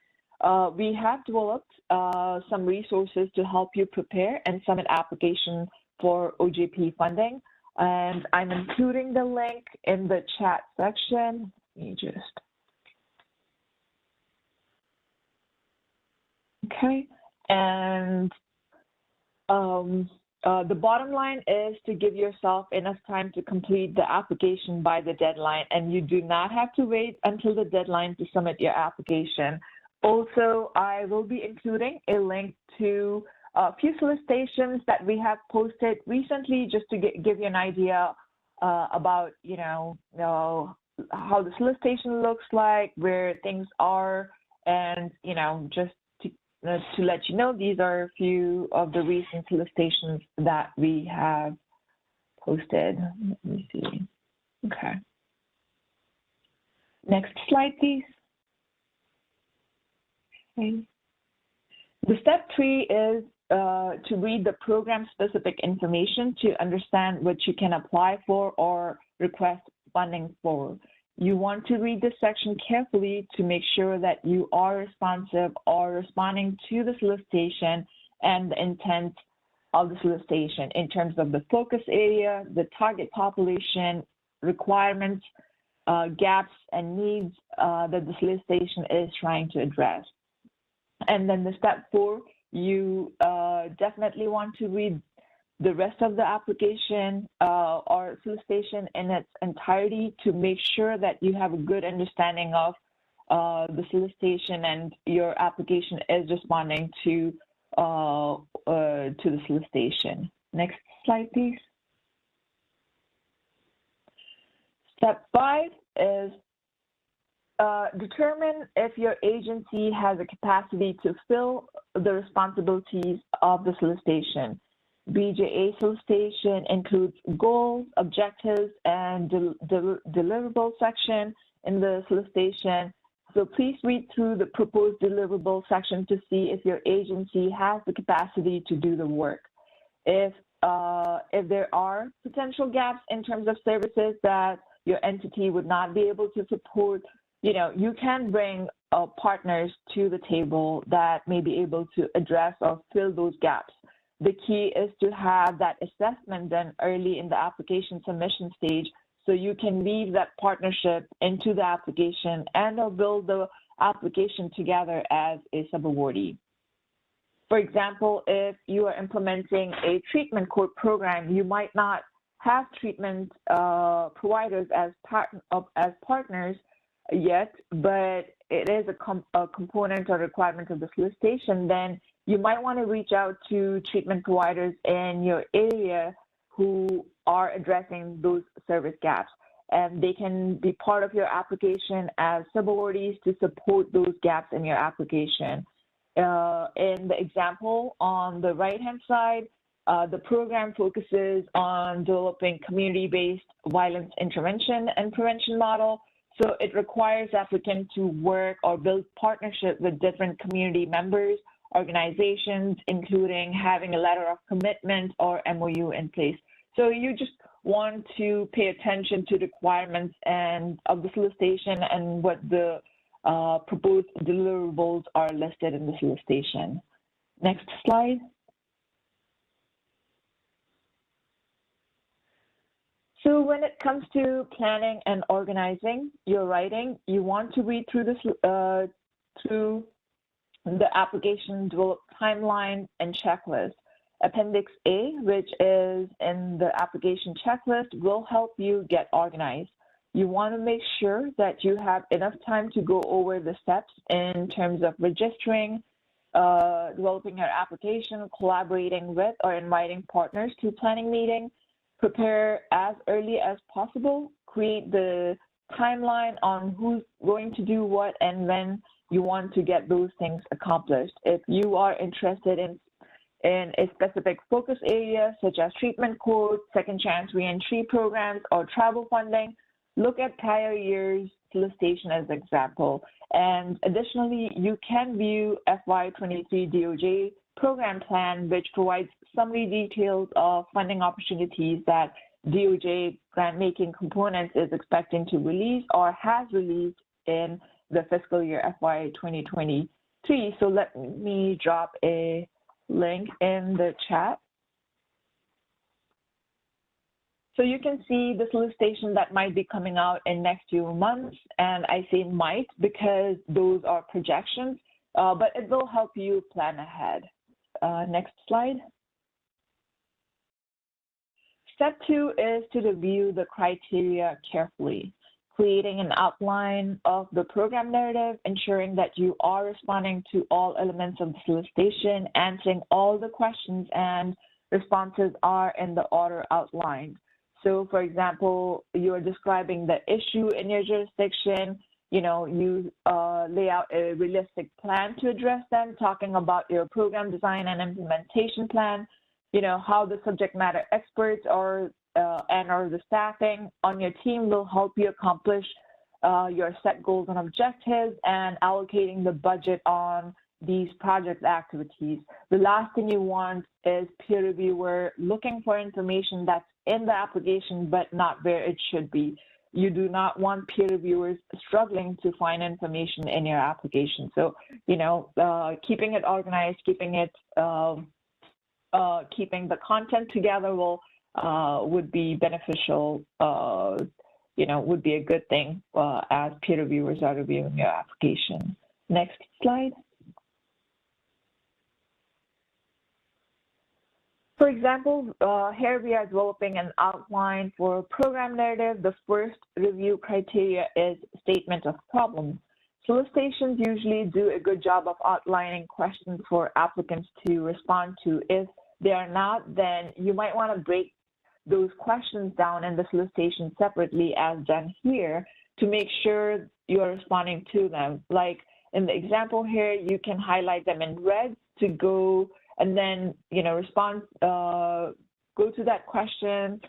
We have developed some resources to help you prepare and submit application for OJP funding. And I'm including the link in the chat section. Let me just. Okay. And the bottom line is to give yourself enough time to complete the application by the deadline, and you do not have to wait until the deadline to submit your application. Also, I will be including a link to a few solicitations that we have posted recently, just to give you an idea about, you know, how the solicitation looks like, where things are, and, you know, just to let you know, these are a few of the recent solicitations that we have posted. Let me see. Okay. Next slide, please. Okay. The step 3 is to read the program-specific information to understand what you can apply for or request funding for. You want to read this section carefully to make sure that you are responsive or responding to the solicitation and the intent of the solicitation in terms of the focus area, the target population, requirements, gaps, and needs that the solicitation is trying to address. And then the step 4, you definitely want to read the rest of the application or solicitation in its entirety to make sure that you have a good understanding of the solicitation and your application is responding to the solicitation. Next slide, please. Step 5 is determine if your agency has a capacity to fill the responsibilities of the solicitation. BJA solicitation includes goals, objectives, and deliverable section in the solicitation. So please read through the proposed deliverable section to see if your agency has the capacity to do the work. If there are potential gaps in terms of services that your entity would not be able to support, you can bring partners to the table that may be able to address or fill those gaps. The key is to have that assessment done early in the application submission stage so you can weave that partnership into the application and or build the application together as a subawardee. For example, if you are implementing a treatment court program, you might not have treatment providers as partners yet, but it is a component or requirement of the solicitation. Then you might want to reach out to treatment providers in your area who are addressing those service gaps. And they can be part of your application as subawardees to support those gaps in your application. In the example on the right-hand side, the program focuses on developing community-based violence intervention and prevention model. So it requires applicants to work or build partnership with different community members, organizations, including having a letter of commitment or MOU in place. So you just want to pay attention to the requirements and of the solicitation and what the proposed deliverables are listed in the solicitation. Next slide. So when it comes to planning and organizing your writing, you want to read through this through the application developed timeline and checklist. Appendix A, which is in the application checklist, will help you get organized. You want to make sure that you have enough time to go over the steps in terms of registering, developing your application, collaborating with or inviting partners to planning meeting. Prepare as early as possible, create the timeline on who's going to do what and when you want to get those things accomplished. If you are interested in a specific focus area, such as treatment court, second chance reentry programs, or travel funding, look at prior years' solicitation as an example. And additionally, you can view FY23 DOJ program plan, which provides summary details of funding opportunities that DOJ grant-making components is expecting to release or has released in the fiscal year FY 2023. So let me drop a link in the chat. So you can see the solicitation that might be coming out in next few months, and I say might because those are projections, but it will help you plan ahead. Next slide. Step 2 is to review the criteria carefully, creating an outline of the program narrative, ensuring that you are responding to all elements of the solicitation, answering all the questions and responses are in the order outlined. So for example, you're describing the issue in your jurisdiction, you lay out a realistic plan to address them, talking about your program design and implementation plan, how the subject matter experts or the staffing on your team will help you accomplish your set goals and objectives, and allocating the budget on these project activities. The last thing you want is peer reviewer looking for information that's in the application but not where it should be. You do not want peer reviewers struggling to find information in your application. So, keeping it organized, keeping the content together would be beneficial, would be a good thing as peer reviewers are reviewing your application. Next slide. For example, here we are developing an outline for a program narrative. The first review criteria is statement of problem. Solicitations usually do a good job of outlining questions for applicants to respond to. If they are not, then you might want to break those questions down in the solicitation separately as done here to make sure you're responding to them. Like in the example here, you can highlight them in red to go and then, respond, go to that question,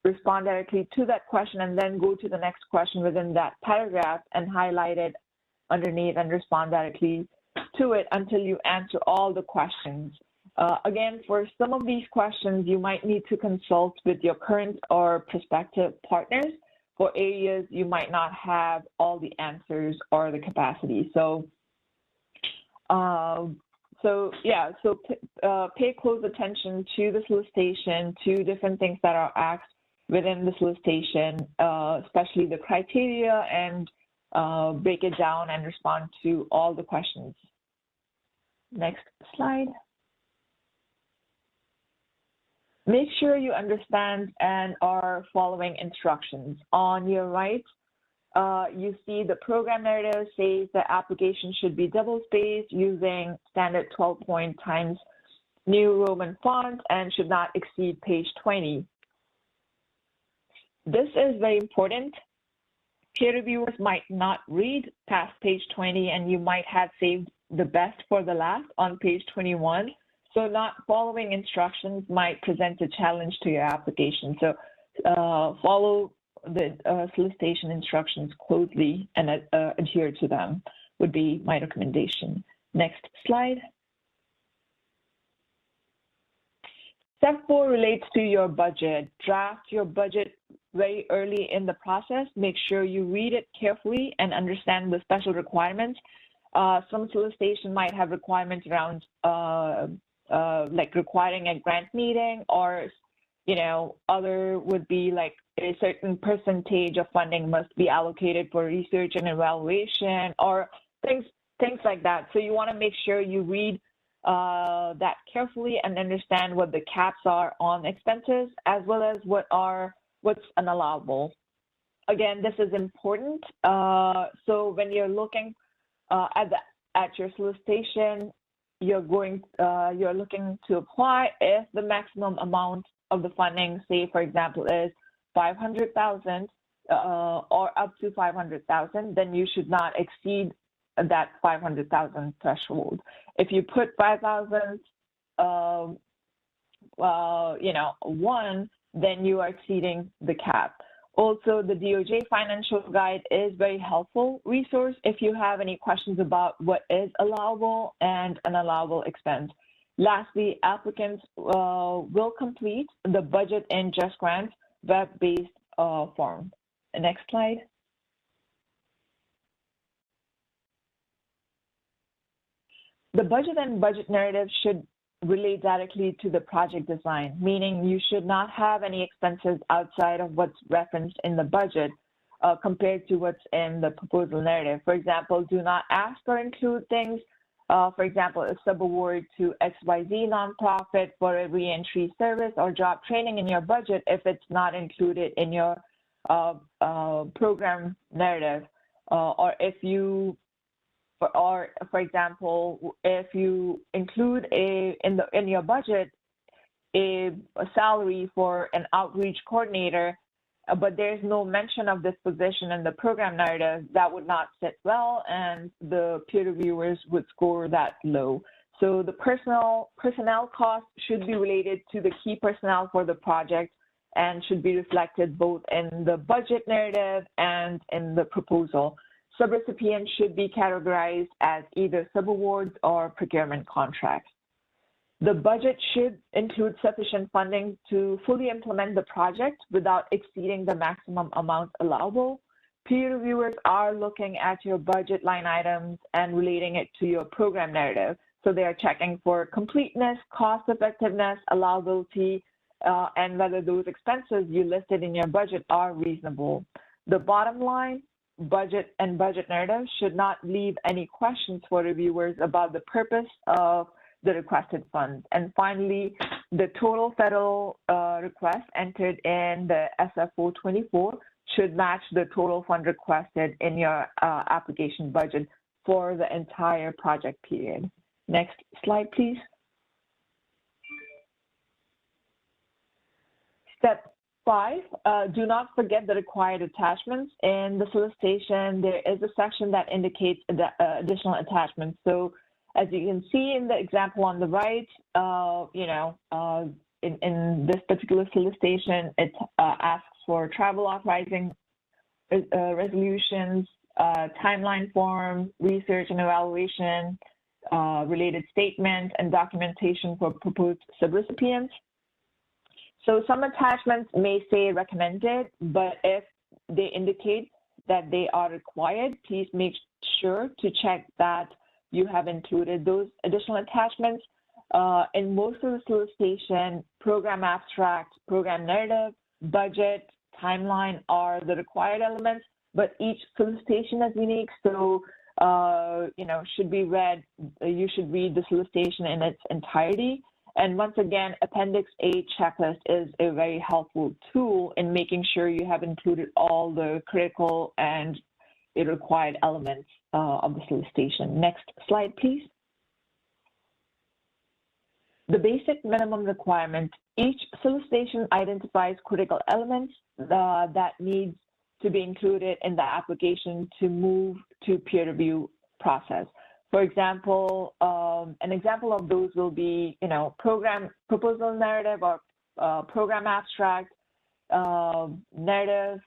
respond directly to that question, and then go to the next question within that paragraph and highlight it underneath and respond directly to it until you answer all the questions. Again, for some of these questions, you might need to consult with your current or prospective partners. For areas you might not have all the answers or the capacity. Pay close attention to the solicitation, to different things that are asked within the solicitation, especially the criteria, and break it down and respond to all the questions. Next slide. Make sure you understand and are following instructions. On your right, you see the program narrative says the application should be double-spaced using standard 12-point Times New Roman font and should not exceed page 20. This is very important. Peer reviewers might not read past page 20, and you might have saved the best for the last on page 21. So not following instructions might present a challenge to your application. So follow the solicitation instructions closely and adhere to them would be my recommendation. Next slide. Step 4 relates to your budget. Draft your budget very early in the process. Make sure you read it carefully and understand the special requirements. Some solicitation might have requirements around like requiring a grant meeting, or other would be like a certain percentage of funding must be allocated for research and evaluation, or things like that. So you want to make sure you read that carefully and understand what the caps are on expenses, as well as what's unallowable. Again, this is important. So when you're looking at your solicitation, you're looking to apply if the maximum amount of the funding, say for example, is $500,000 or up to $500,000, then you should not exceed that $500,000 threshold. If you put $5,000, then you are exceeding the cap. Also, the DOJ Financial Guide is very helpful resource if you have any questions about what is allowable and unallowable expense. Lastly, applicants will complete the budget in JustGrants web-based form. Next slide. The budget and budget narrative should relate directly to the project design, meaning you should not have any expenses outside of what's referenced in the budget compared to what's in the proposal narrative. For example, do not ask or include things, for example, a subaward to XYZ nonprofit for a reentry service or job training in your budget if it's not included in your program narrative. Or for example, if you include in your budget a salary for an outreach coordinator, but there's no mention of this position in the program narrative, that would not sit well, and the peer reviewers would score that low. So the personnel costs should be related to the key personnel for the project, and should be reflected both in the budget narrative and in the proposal. Subrecipients should be categorized as either subawards or procurement contracts. The budget should include sufficient funding to fully implement the project without exceeding the maximum amount allowable. Peer reviewers are looking at your budget line items and relating it to your program narrative. So they are checking for completeness, cost effectiveness, allowability, and whether those expenses you listed in your budget are reasonable. The bottom line, budget and budget narrative should not leave any questions for reviewers about the purpose of the requested funds. And finally, the total federal request entered in the SFO 24 should match the total fund requested in your application budget for the entire project period. Next slide, please. Step 5, do not forget the required attachments. In the solicitation, there is a section that indicates the additional attachments. So as you can see in the example on the right, in this particular solicitation, it asks for travel authorizing resolutions, timeline form, research and evaluation, related statement, and documentation for proposed subrecipients. So some attachments may say recommended, but if they indicate that they are required, please make sure to check that you have included those additional attachments. In most of the solicitation, program abstract, program narrative, budget, timeline are the required elements, but each solicitation is unique. So, should be read, you should read the solicitation in its entirety. And once again, Appendix A checklist is a very helpful tool in making sure you have included all the critical and required elements of the solicitation. Next slide, please. The basic minimum requirement. Each solicitation identifies critical elements that needs to be included in the application to move to peer review process. For example, an example of those will be, program proposal narrative or program abstract, narrative,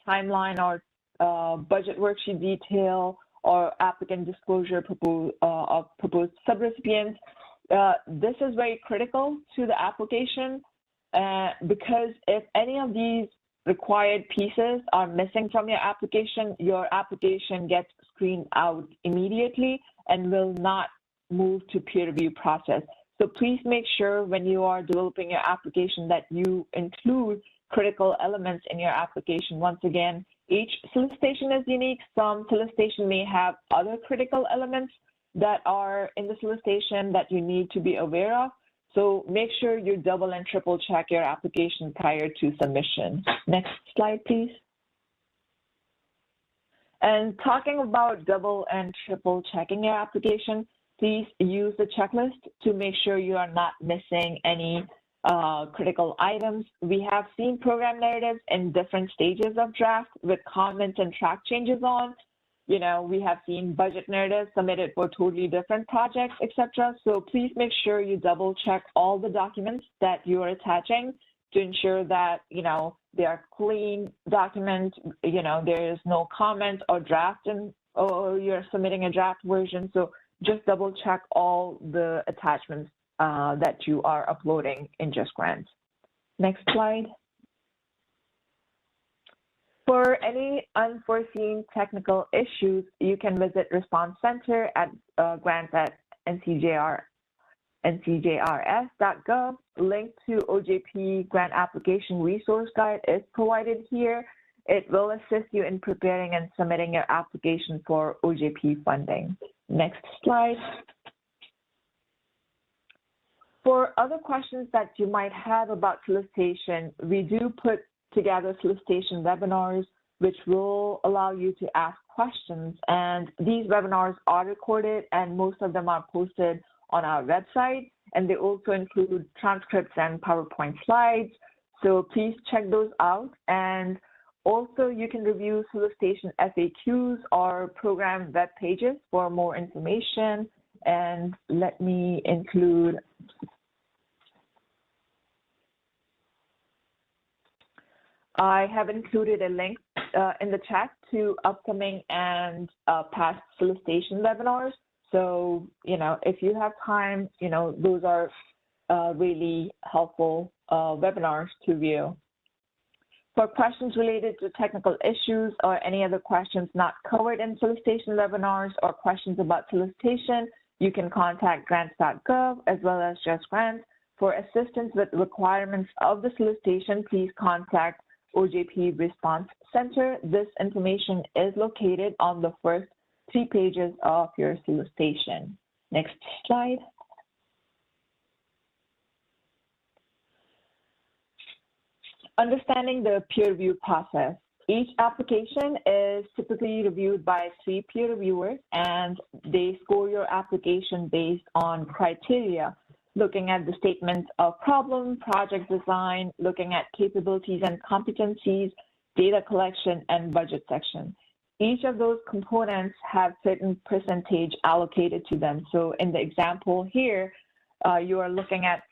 timeline or budget worksheet detail, or applicant disclosure of proposed subrecipients. This is very critical to the application because if any of these required pieces are missing from your application gets screened out immediately and will not move to peer review process. So please make sure when you are developing your application that you include critical elements in your application. Once again, each solicitation is unique. Some solicitation may have other critical elements that are in the solicitation that you need to be aware of. So make sure you double and triple check your application prior to submission. Next slide, please. And talking about double and triple checking your application, please use the checklist to make sure you are not missing any critical items. We have seen program narratives in different stages of draft with comments and track changes on. We have seen budget narratives submitted for totally different projects, etc. So please make sure you double check all the documents that you are attaching to ensure that, they are clean documents, there is no comment or draft or you're submitting a draft version. So just double check all the attachments that you are uploading in JustGrants. Next slide. For any unforeseen technical issues, you can visit Response Center at grants.ncjrs.gov. Link to OJP Grant Application Resource Guide is provided here. It will assist you in preparing and submitting your application for OJP funding. Next slide. For other questions that you might have about solicitation, we do put together solicitation webinars, which will allow you to ask questions. And these webinars are recorded and most of them are posted on our website. And they also include transcripts and PowerPoint slides. So please check those out. And also you can review solicitation FAQs or program web pages for more information. And let me include I have included a link in the chat to upcoming and past solicitation webinars. So, if you have time, those are really helpful webinars to view. For questions related to technical issues or any other questions not covered in solicitation webinars or questions about solicitation, you can contact Grants.gov as well as JustGrants. For assistance with requirements of the solicitation, please contact OJP Response Center. This information is located on the first 3 pages of your solicitation. Next slide. Understanding the peer review process. Each application is typically reviewed by 3 peer reviewers, and they score your application based on criteria, looking at the statement of problem, project design, looking at capabilities and competencies, data collection, and budget section. Each of those components have certain percentage allocated to them. So in the example here, you are looking at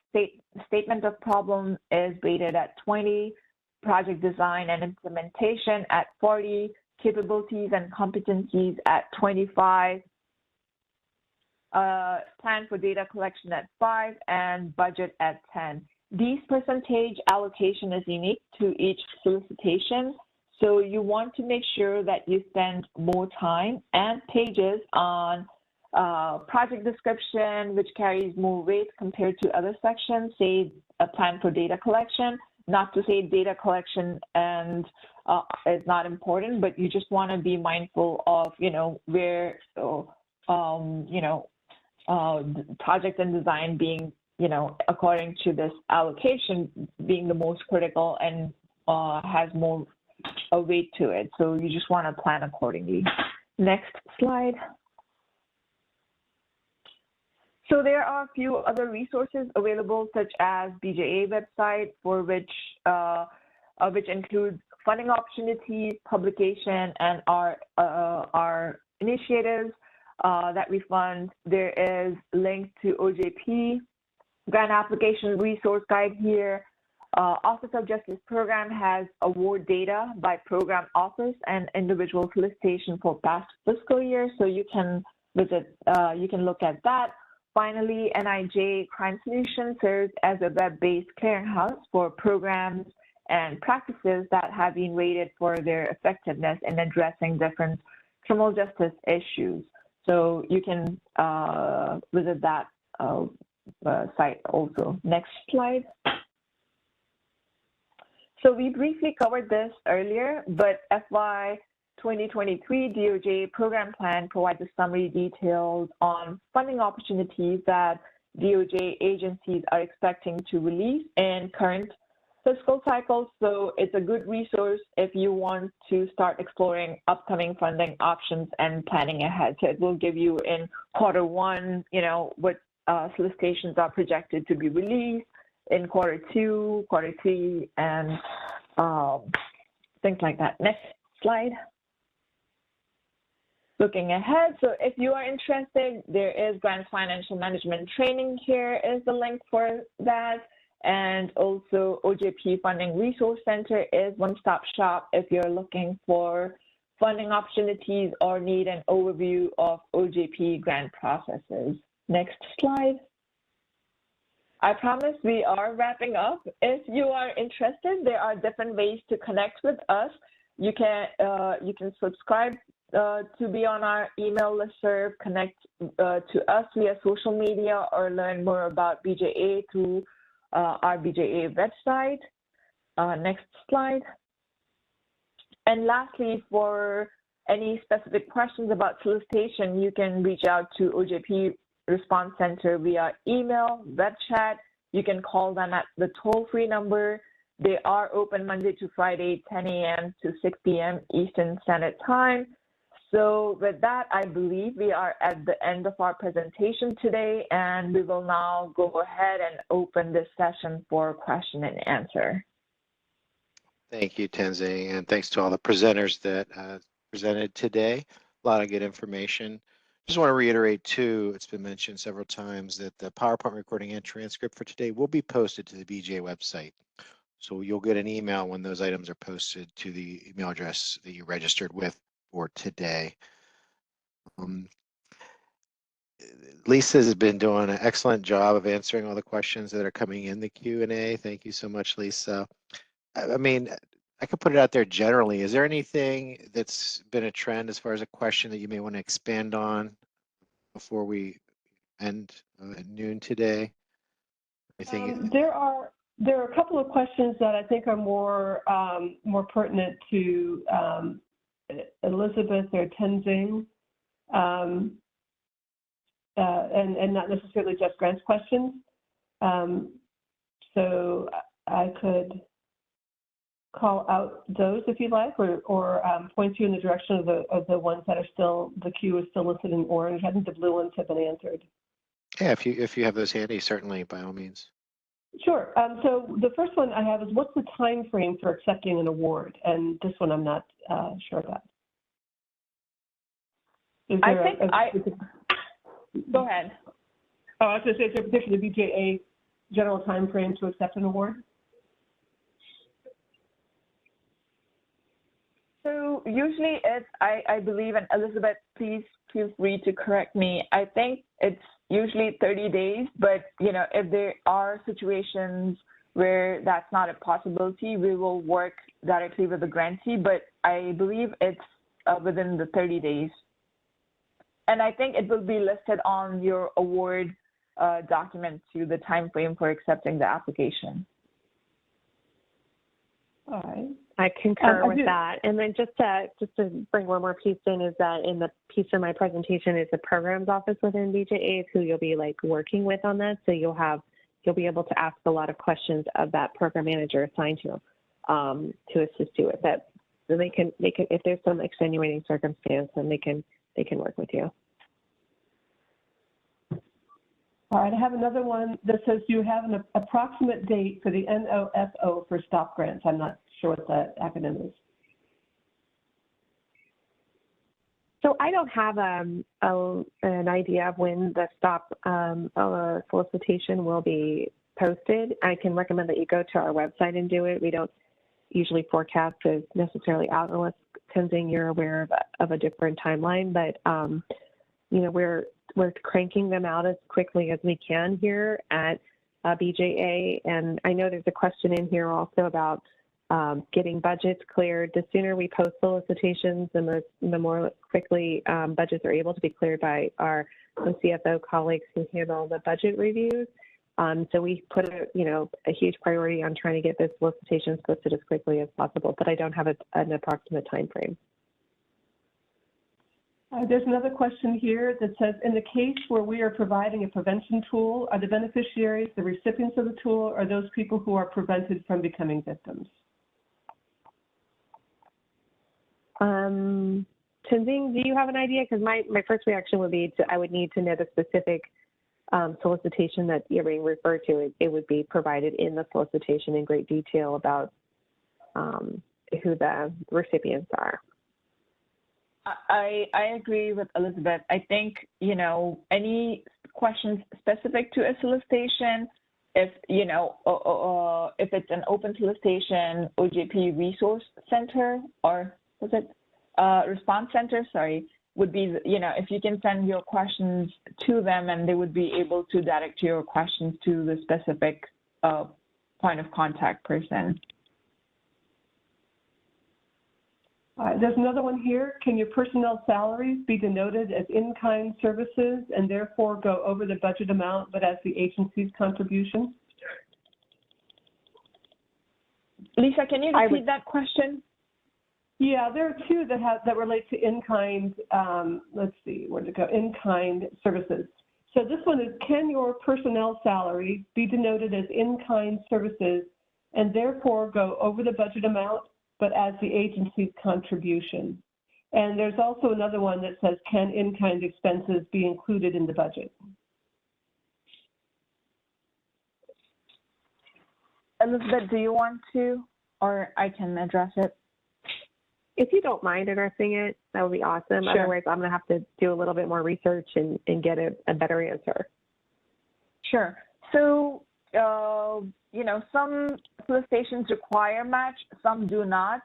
statement of problem is rated at 20, project design and implementation at 40, capabilities and competencies at 25, plan for data collection at 5, and budget at 10. These percentage allocation is unique to each solicitation, so you want to make sure that you spend more time and pages on project description, which carries more weight compared to other sections, say a plan for data collection. Not to say data collection and is not important, but you just want to be mindful of, where, project and design being, according to this allocation, being the most critical and has more weight to it. So you just want to plan accordingly. Next slide. So there are a few other resources available, such as BJA website, for which includes funding opportunities, publication, and our initiatives that we fund. There is link to OJP grant application resource guide here. Office of Justice Program has award data by program office and individual solicitation for past fiscal year, so you can visit. You can look at that. Finally, NIJ Crime Solutions serves as a web-based clearinghouse for programs and practices that have been rated for their effectiveness in addressing different criminal justice issues. So you can visit that site also. Next slide. So we briefly covered this earlier, but FY 2023 DOJ program plan provides a summary details on funding opportunities that DOJ agencies are expecting to release in current fiscal cycles. So it's a good resource if you want to start exploring upcoming funding options and planning ahead. So it will give you in Q1, what solicitations are projected to be released in Q2, Q3, and things like that. Next slide. Looking ahead, so if you are interested, there is Grants Financial Management Training. Here is the link for that. And also OJP Funding Resource Center is one-stop shop if you're looking for funding opportunities or need an overview of OJP grant processes. Next slide. I promise we are wrapping up. If you are interested, there are different ways to connect with us. You can subscribe to be on our email listserv, connect to us via social media, or learn more about BJA through our BJA website. Next slide. And lastly, for any specific questions about solicitation, you can reach out to OJP Response Center via email, web chat. You can call them at the toll-free number. They are open Monday to Friday, 10 a.m. to 6 p.m. Eastern Standard Time. So with that, I believe we are at the end of our presentation today, and we will now go ahead and open this session for question and answer. Thank you, Tenzing, and thanks to all the presenters that presented today. A lot of good information. Just want to reiterate too, it's been mentioned several times that the PowerPoint recording and transcript for today will be posted to the BJ website. So you'll get an email when those items are posted to the email address that you registered with for today. Lisa has been doing an excellent job of answering all the questions that are coming in the Q&A. Thank you so much, Lisa. I mean, I could put it out there generally. Is there anything that's been a trend as far as a question that you may want to expand on before we end at noon today? There are a couple of questions that I think are more pertinent to Elizabeth or Tenzing, and not necessarily JustGrants questions. So I could call out those if you'd like, or point you in the direction of the ones that are still, the queue is still listed in orange. I think the blue ones have been answered. Yeah, if you have those handy, certainly, by all means. Sure. So the first one I have is, what's the time frame for accepting an award? And this one I'm not sure about. Go ahead. Oh, I was going to say, is there a particular BJA general time frame to accept an award? So usually it's, I believe, and Elizabeth, please feel free to correct me, I think it's usually 30 days, but if there are situations where that's not a possibility, we will work directly with the grantee, but I believe it's within the 30 days. And I think it will be listed on your award document to the time frame for accepting the application. All right. I concur with that. And then just to bring one more piece in, is that in the piece of my presentation is the programs office within BJA, is who you'll be working with on that. So you'll be able to ask a lot of questions of that program manager assigned to assist you with it. So they can if there's some extenuating circumstance, then they can work with you. All right, I have another one that says, you have an approximate date for the NOFO for stop grants. I'm not sure what that acronym is. So I don't have an idea of when the stop solicitation will be posted. I can recommend that you go to our website and do it. We don't usually forecast as necessarily out unless, Tenzing, you're aware of a different timeline, but we're cranking them out as quickly as we can here at BJA. And I know there's a question in here also about getting budgets cleared. The sooner we post solicitations, the more quickly budgets are able to be cleared by our CFO colleagues who handle the budget reviews. So we put a huge priority on trying to get those solicitations posted as quickly as possible, but I don't have an approximate time frame. There's another question here that says, in the case where we are providing a prevention tool, are the beneficiaries the recipients of the tool, or those people who are prevented from becoming victims? Tenzing, do you have an idea? Because my first reaction would be I would need to know the specific solicitation that you're being referred to. It would be provided in the solicitation in great detail about who the recipients are. I agree with Elizabeth. I think, any questions specific to a solicitation, if it's an open solicitation, OJP resource center, or was it response center, sorry, would be, if you can send your questions to them and they would be able to direct your questions to the specific point of contact person. There's another one here. Can your personnel salaries be denoted as in-kind services and therefore go over the budget amount, but as the agency's contribution? Lisa, can you repeat that question? Yeah, there are two that relate to in-kind, let's see, where to go, in-kind services. So this one is, can your personnel salary be denoted as in-kind services and therefore go over the budget amount, but as the agency's contribution? And there's also another one that says, can in-kind expenses be included in the budget? Elizabeth, do you want to, or I can address it? If you don't mind addressing it, that would be awesome. Sure. Otherwise, I'm going to have to do a little bit more research and get a better answer. Sure. So, some solicitations require match, some do not.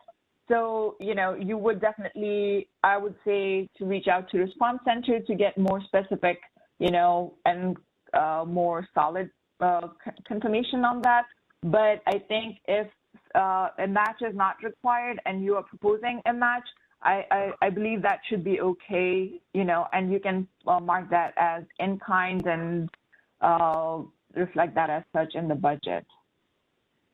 So, you would definitely, I would say, to reach out to Response Center to get more specific, and more solid confirmation on that. But I think if a match is not required and you are proposing a match, I believe that should be okay, and you can mark that as in kind and reflect that as such in the budget.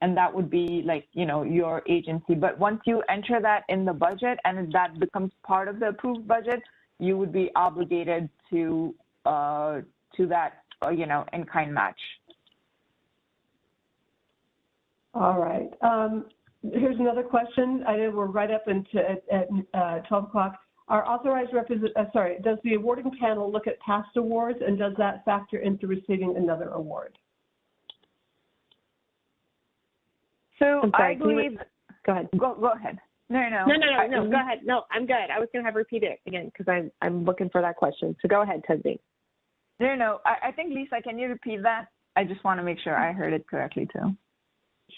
And that would be like, your agency. But once you enter that in the budget and that becomes part of the approved budget, you would be obligated to that, in-kind match. All right. Here's another question. I know we're right up at 12 o'clock. Our authorized does the awarding panel look at past awards, and does that factor into receiving another award? So sorry, I believe. Go ahead. Go ahead. No. Go ahead. No, I'm good. I was going to have repeat it again because I'm looking for that question. So go ahead, Tenzing. No. I think, Lisa, can you repeat that? I just want to make sure I heard it correctly too.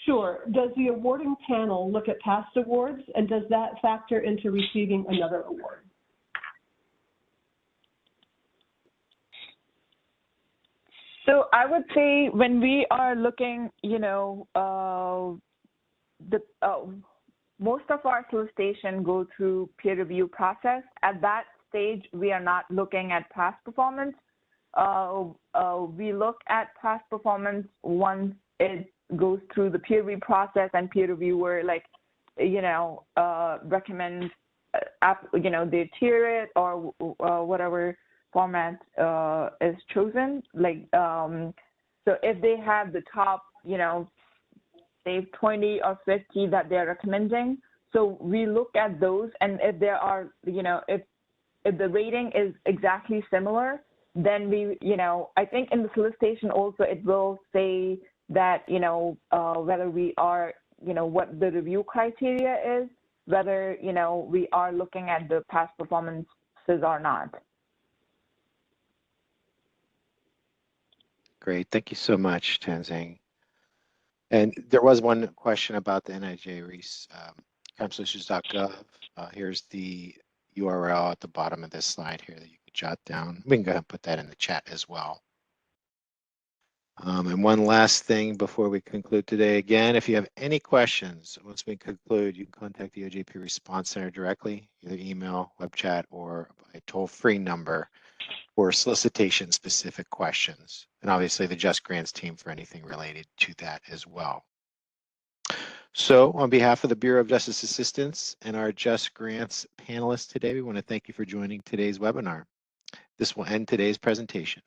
Sure. Does the awarding panel look at past awards, and does that factor into receiving another award? So I would say when we are looking, most of our solicitation go through peer review process. At that stage, we are not looking at past performance. We look at past performance once it goes through the peer review process and peer reviewer, recommends, they tier it or whatever format is chosen. So if they have the top, say 20 or 50 that they're recommending, so we look at those, and if there are, if the rating is exactly similar, then we, I think in the solicitation also it will say that, whether we are, what the review criteria is, whether, we are looking at the past performances or not. Great. Thank you so much, Tenzing. And there was one question about the NIJ CrimSolutions.gov. Here's the URL at the bottom of this slide here that you can jot down. We can go ahead and put that in the chat as well. And one last thing before we conclude today. Again, if you have any questions, once we conclude, you can contact the OJP Response Center directly, either email, web chat, or by toll-free number for solicitation-specific questions. And obviously the JustGrants team for anything related to that as well. So on behalf of the Bureau of Justice Assistance and our JustGrants panelists today, we want to thank you for joining today's webinar. This will end today's presentation.